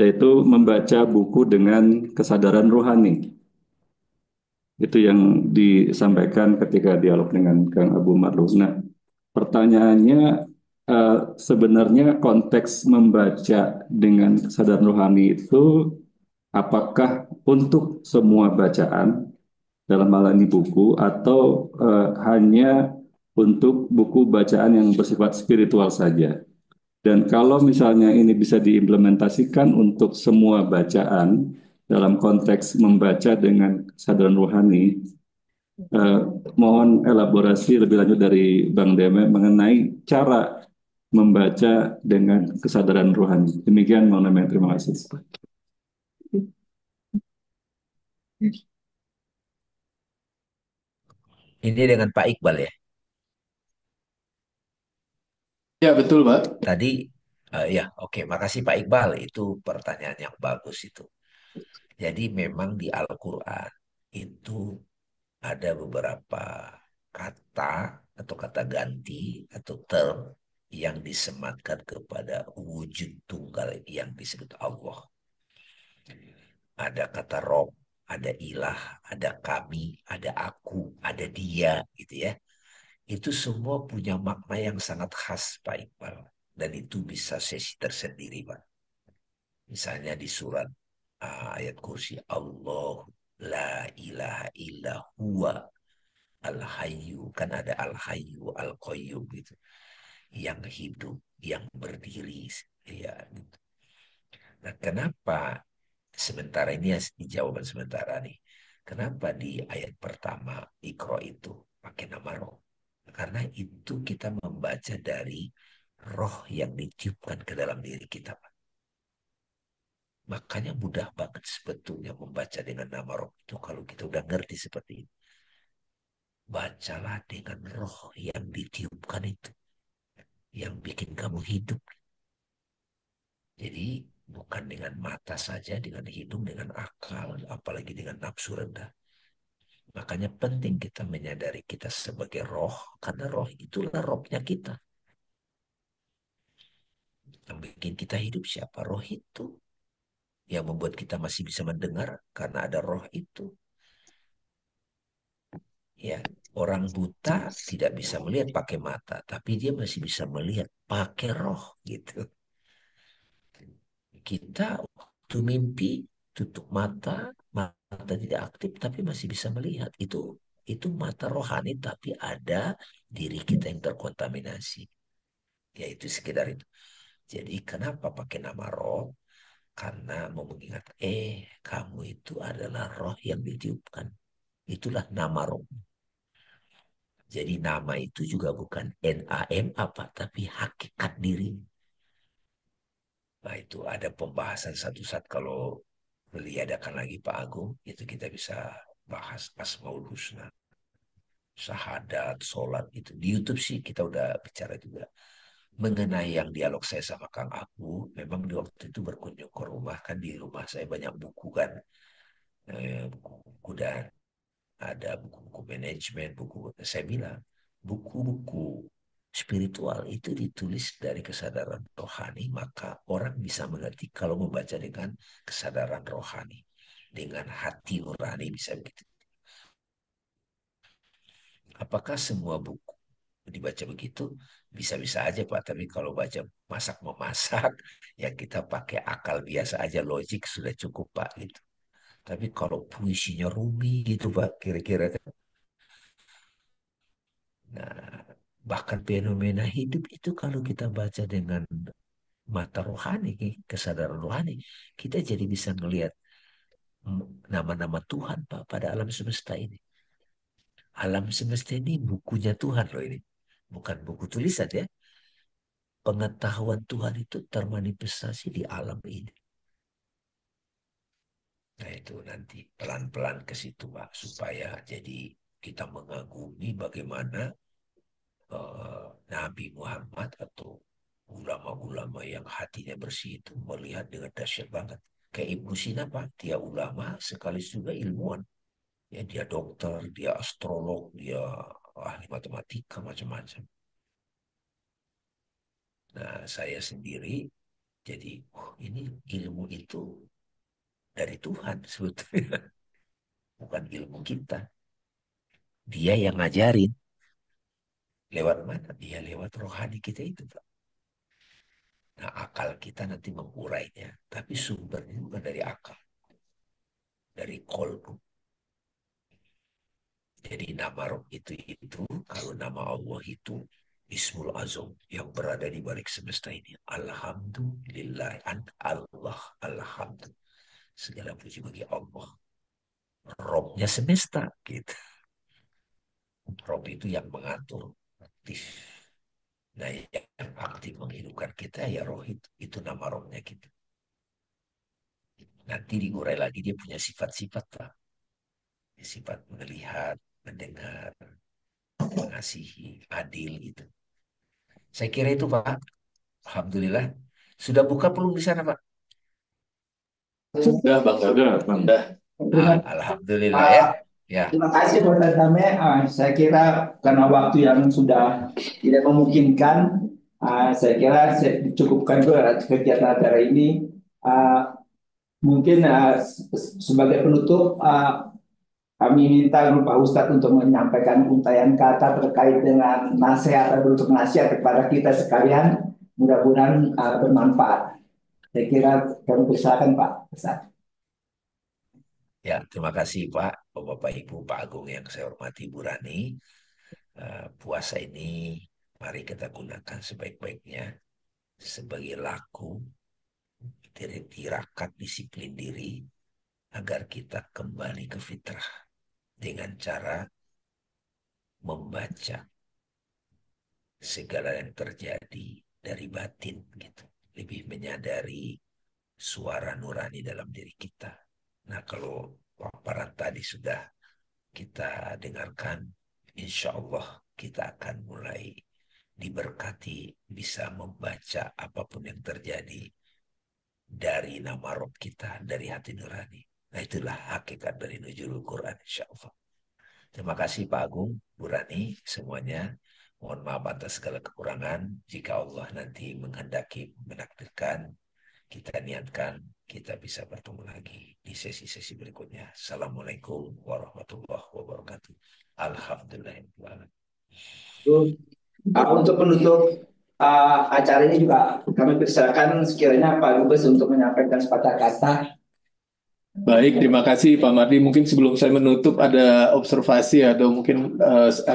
yaitu membaca buku dengan kesadaran rohani. Itu yang disampaikan ketika dialog dengan Kang Abu Makruh. Nah, pertanyaannya, sebenarnya konteks membaca dengan kesadaran rohani itu apakah untuk semua bacaan dalam hal ini buku atau hanya untuk buku bacaan yang bersifat spiritual saja? Dan kalau misalnya ini bisa diimplementasikan untuk semua bacaan dalam konteks membaca dengan kesadaran rohani, Eh, mohon elaborasi lebih lanjut dari Bang Deme mengenai cara membaca dengan kesadaran rohani. Demikian Bang Deme, terima kasih. Ini dengan Pak Iqbal ya. Ya, betul, Pak. Tadi, ya oke, makasih Pak Iqbal. Itu pertanyaan yang bagus itu. Jadi memang di Al-Quran itu ada beberapa kata atau kata ganti atau term yang disematkan kepada wujud tunggal yang disebut Allah. Ada kata Rob, ada ilah, ada kami, ada aku, ada dia, gitu ya. Itu semua punya makna yang sangat khas, Pak Iqbal. Dan itu bisa sesi tersendiri, Pak. Misalnya di surat ayat kursi, Allah la ilaha illa huwa al-hayyu. Kan ada al-hayyu, al-qayyum gitu. Yang hidup, yang berdiri. Ya, gitu. Nah, kenapa sementara ini di jawaban sementara nih. Kenapa di ayat pertama Iqra itu pakai nama roh? Karena itu kita membaca dari roh yang ditiupkan ke dalam diri kita, Pak. Makanya mudah banget sebetulnya membaca dengan nama roh itu kalau kita udah ngerti seperti ini. Bacalah dengan roh yang ditiupkan itu. Yang bikin kamu hidup. Jadi bukan dengan mata saja, dengan hidung, dengan akal, apalagi dengan nafsu rendah. Makanya penting kita menyadari kita sebagai roh, karena roh itulah rohnya kita. Yang bikin kita hidup siapa? Roh itu. Yang membuat kita masih bisa mendengar karena ada roh itu. Ya, orang buta tidak bisa melihat pakai mata, tapi dia masih bisa melihat pakai roh gitu. Kita waktu mimpi tutup mata, mata tidak aktif tapi masih bisa melihat. Itu mata rohani tapi ada diri kita yang terkontaminasi. Ya itu sekedar itu. Jadi kenapa pakai nama roh? Karena mau mengingat, kamu itu adalah roh yang ditiupkan. Itulah nama roh. Jadi nama itu juga bukan NAM apa, tapi hakikat diri. Nah itu ada pembahasan satu saat kalau meliadakan lagi Pak Agung, itu kita bisa bahas Asmaul Husna, syahadat, sholat itu. Di YouTube sih kita udah bicara juga. Mengenai yang dialog saya sama Kang Aku, memang di waktu itu berkunjung ke rumah, kan di rumah saya banyak buku kan. Buku-buku dan ada buku-buku manajemen, buku saya bilang buku-buku spiritual itu ditulis dari kesadaran rohani, maka orang bisa mengerti kalau membaca dengan kesadaran rohani, dengan hati nurani bisa begitu. Apakah semua buku dibaca begitu? Bisa-bisa aja Pak, tapi kalau baca masak memasak, ya kita pakai akal biasa aja, logik sudah cukup Pak gitu. Tapi kalau puisinya rumit gitu Pak, kira-kira. Nah, bahkan fenomena hidup itu kalau kita baca dengan mata rohani, kesadaran rohani, kita jadi bisa melihat nama-nama Tuhan Pak pada alam semesta ini. Alam semesta ini bukunya Tuhan loh ini. Bukan buku tulisan ya. Pengetahuan Tuhan itu termanifestasi di alam ini. Nah itu nanti pelan-pelan ke situ Pak. Supaya jadi kita mengagumi bagaimana Nabi Muhammad atau ulama-ulama yang hatinya bersih itu melihat dengan dahsyat banget. Kayak Ibnu Sina Pak, dia ulama sekaligus juga ilmuwan. Ya, dia dokter, dia astrolog, dia ahli matematika, macam-macam. Nah, saya sendiri jadi, ini ilmu itu dari Tuhan sebetulnya, bukan ilmu kita. Dia yang ngajarin. Lewat mana? Dia lewat rohani kita itu, Pak. Nah, akal kita nanti mengurainya. Tapi sumbernya bukan dari akal. Dari kolbu. Jadi nama Rob itu kalau nama Allah itu Ismul Azam yang berada di balik semesta ini. Alhamdulillah. Allah. Alhamdulillah. Segala puji bagi Allah. Robnya semesta. Gitu. Rob itu yang mengatur. Aktif. Nah yang aktif menghidupkan kita ya roh itu. Itu nama Robnya kita. Nanti diurai lagi dia punya sifat-sifat Pak. Sifat melihat, mendengar, mengasihi, adil gitu. Saya kira itu Pak. Alhamdulillah. Sudah buka belum di sana Pak? Sudah, Bang. Sudah, Bang. Sudah. Alhamdulillah ya. Ya. Terima kasih Pak Tame. Saya kira karena waktu yang sudah tidak memungkinkan, saya kira saya cukupkan dulu kegiatan acara ini. Ah, Mungkin sebagai penutup, kami minta Pak Ustadz untuk menyampaikan untayan kata terkait dengan nasihat atau bentuk nasihat kepada kita sekalian. Mudah-mudahan bermanfaat. Saya kira kami persilakan Pak Ustadz. Ya, terima kasih Pak, Bapak Ibu, Pak Agung yang saya hormati, Bu Rani. Puasa ini mari kita gunakan sebaik-baiknya sebagai laku tirakat disiplin diri agar kita kembali ke fitrah dengan cara membaca segala yang terjadi dari batin gitu. Lebih menyadari suara nurani dalam diri kita. Nah, kalau paparan tadi sudah kita dengarkan, insya Allah kita akan mulai diberkati bisa membaca apapun yang terjadi dari nama Rob kita, dari hati nurani. Nah itulah hakikat dari nuzulul Quran insya Allah. Terima kasih Pak Agung, Bu Rani, semuanya. Mohon maaf atas segala kekurangan. Jika Allah nanti menghendaki, menakdirkan, kita niatkan, kita bisa bertemu lagi di sesi-sesi berikutnya. Assalamualaikum warahmatullahi wabarakatuh. Alhamdulillah. Untuk penutup acara ini juga kami persilakan sekiranya Pak Dubes untuk menyampaikan sepatah kata. Baik, terima kasih Pak Mardi. Mungkin sebelum saya menutup ada observasi atau mungkin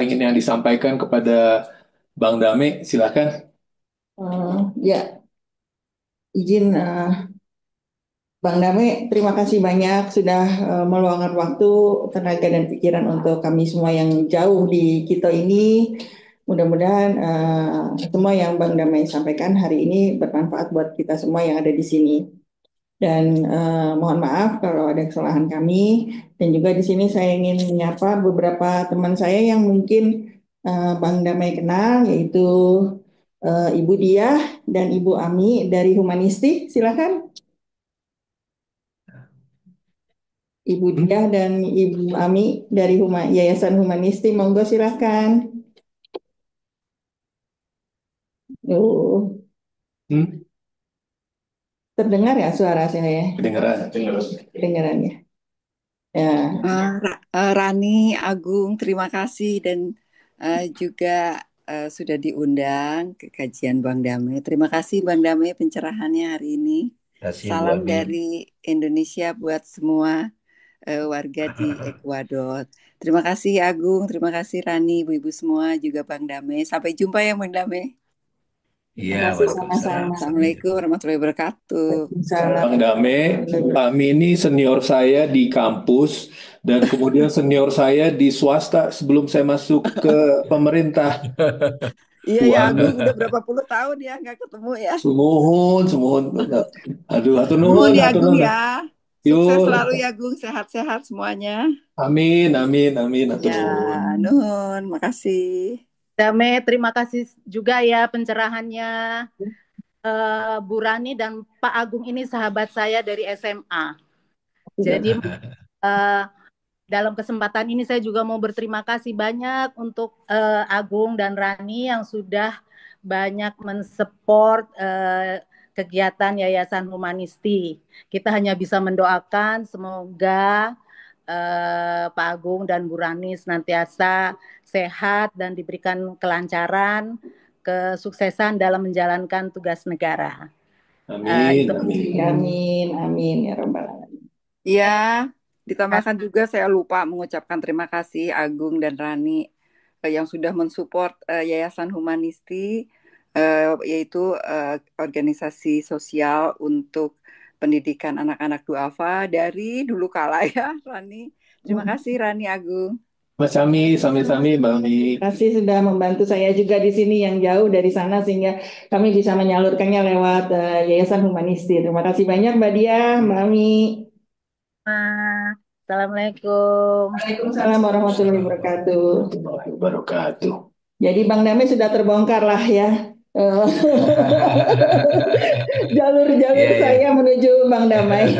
ingin yang disampaikan kepada Bang Dame, silakan. Ya, izin Bang Dame, terima kasih banyak sudah meluangkan waktu, tenaga dan pikiran untuk kami semua yang jauh di Quito ini. Mudah-mudahan semua yang Bang Dame sampaikan hari ini bermanfaat buat kita semua yang ada di sini. Dan mohon maaf kalau ada kesalahan kami. Dan juga di sini saya ingin menyapa beberapa teman saya yang mungkin Bang Damai kenal, yaitu Ibu Diah dan Ibu Ami dari Humanisti. Silakan. Ibu Diah dan Ibu Ami dari Yayasan Humanisti, monggo silakan. Hmm? Terdengar ya suara saya? Kedengaran. Kedengaran ya. Ya. Rani, Agung, terima kasih dan juga sudah diundang ke kajian Bang Dame. Terima kasih Bang Dame pencerahannya hari ini. Salam dari Indonesia buat semua warga di Ekuador. Terima kasih Agung, terima kasih Rani, ibu-ibu semua, juga Bang Dame. Sampai jumpa ya Bang Dame. Iya, Assalamualaikum warahmatullahi wabarakatuh. Bang Dame, kami ini senior saya di kampus dan kemudian senior saya di swasta sebelum saya masuk ke pemerintah. Iya ya, Agung udah berapa puluh tahun ya nggak ketemu ya. Semuhun. Aduh, hatur nuhun nuhun, ya hatur Agung nuhun. ya. Sukses selalu ya Agung, sehat-sehat semuanya. Amin, hatur Ya, nuhun. nuhun, makasih. Dame, terima kasih juga ya pencerahannya. Bu Rani dan Pak Agung ini sahabat saya dari SMA. Jadi dalam kesempatan ini saya juga mau berterima kasih banyak untuk Agung dan Rani yang sudah banyak mensupport kegiatan Yayasan Humanisti. Kita hanya bisa mendoakan semoga Pak Agung dan Bu Rani senantiasa sehat dan diberikan kelancaran, kesuksesan dalam menjalankan tugas negara. Amin ya Rabbal alamin. Ya, ditambahkan juga saya lupa mengucapkan terima kasih Agung dan Rani yang sudah mensupport Yayasan Humanisti, yaitu organisasi sosial untuk pendidikan anak-anak duafa dari dulu kala ya, Rani. Terima kasih Rani, Agung. Mas Ami, sami-sami Mbak Ami. Terima kasih sudah membantu saya juga di sini yang jauh dari sana sehingga kami bisa menyalurkannya lewat Yayasan Humanisti. Terima kasih banyak Mbak Diah, Mbak Ami. Assalamualaikum. Waalaikumsalam warahmatullahi wabarakatuh. Jadi Bang Dame sudah terbongkar lah ya. Jalur-jalur saya menuju Bang Damai.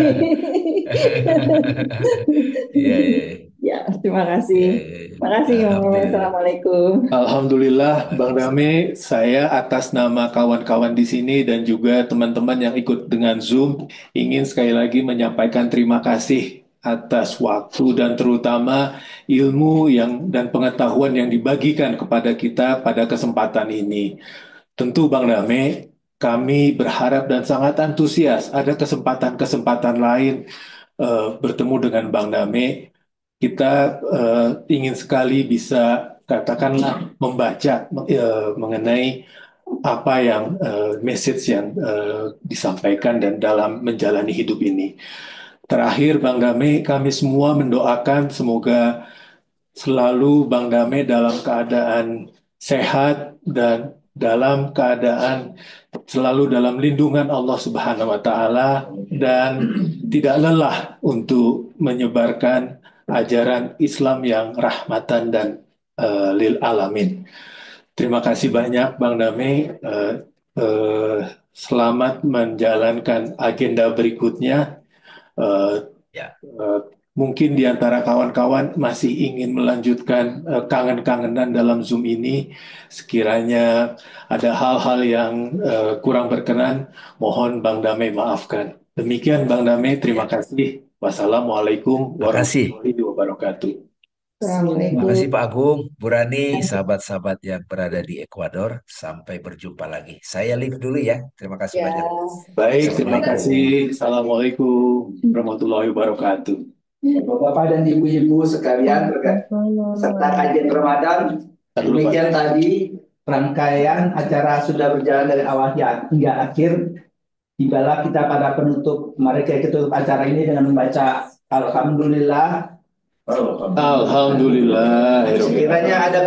Ya, terima kasih. Terima kasih. Assalamualaikum. Alhamdulillah, Bang Dame, saya atas nama kawan-kawan di sini dan juga teman-teman yang ikut dengan Zoom ingin sekali lagi menyampaikan terima kasih atas waktu dan terutama ilmu dan pengetahuan yang dibagikan kepada kita pada kesempatan ini. Tentu Bang Dame, kami berharap dan sangat antusias ada kesempatan-kesempatan lain bertemu dengan Bang Dame. Kita ingin sekali bisa katakanlah membaca mengenai apa yang message yang disampaikan dan dalam menjalani hidup ini. Terakhir Bang Dame, kami semua mendoakan semoga selalu Bang Dame dalam keadaan sehat dan dalam keadaan selalu dalam lindungan Allah Subhanahu wa Ta'ala dan tidak lelah untuk menyebarkan ajaran Islam yang rahmatan dan lil alamin. Terima kasih banyak Bang Dame. Selamat menjalankan agenda berikutnya. mungkin di antara kawan-kawan masih ingin melanjutkan kangen-kangenan dalam Zoom ini. Sekiranya ada hal-hal yang kurang berkenan, mohon Bang Damai maafkan. Demikian Bang Damai, terima kasih. Wassalamualaikum Terima kasih. warahmatullahi wabarakatuh. Terima Assalamualaikum. kasih Pak Agung, Bu Rani, sahabat-sahabat yang berada di Ekuador. Sampai berjumpa lagi. Saya live dulu ya. Terima kasih Ya. banyak. Baik, terima Assalamualaikum. kasih. Assalamualaikum warahmatullahi wabarakatuh. Bapak-bapak dan ibu-ibu sekalian serta kajian Ramadan, demikian tadi rangkaian acara sudah berjalan dari awal hingga akhir. Tibalah kita pada penutup, mari kita tutup acara ini dengan membaca Alhamdulillah. Alhamdulillah. Sekiranya ada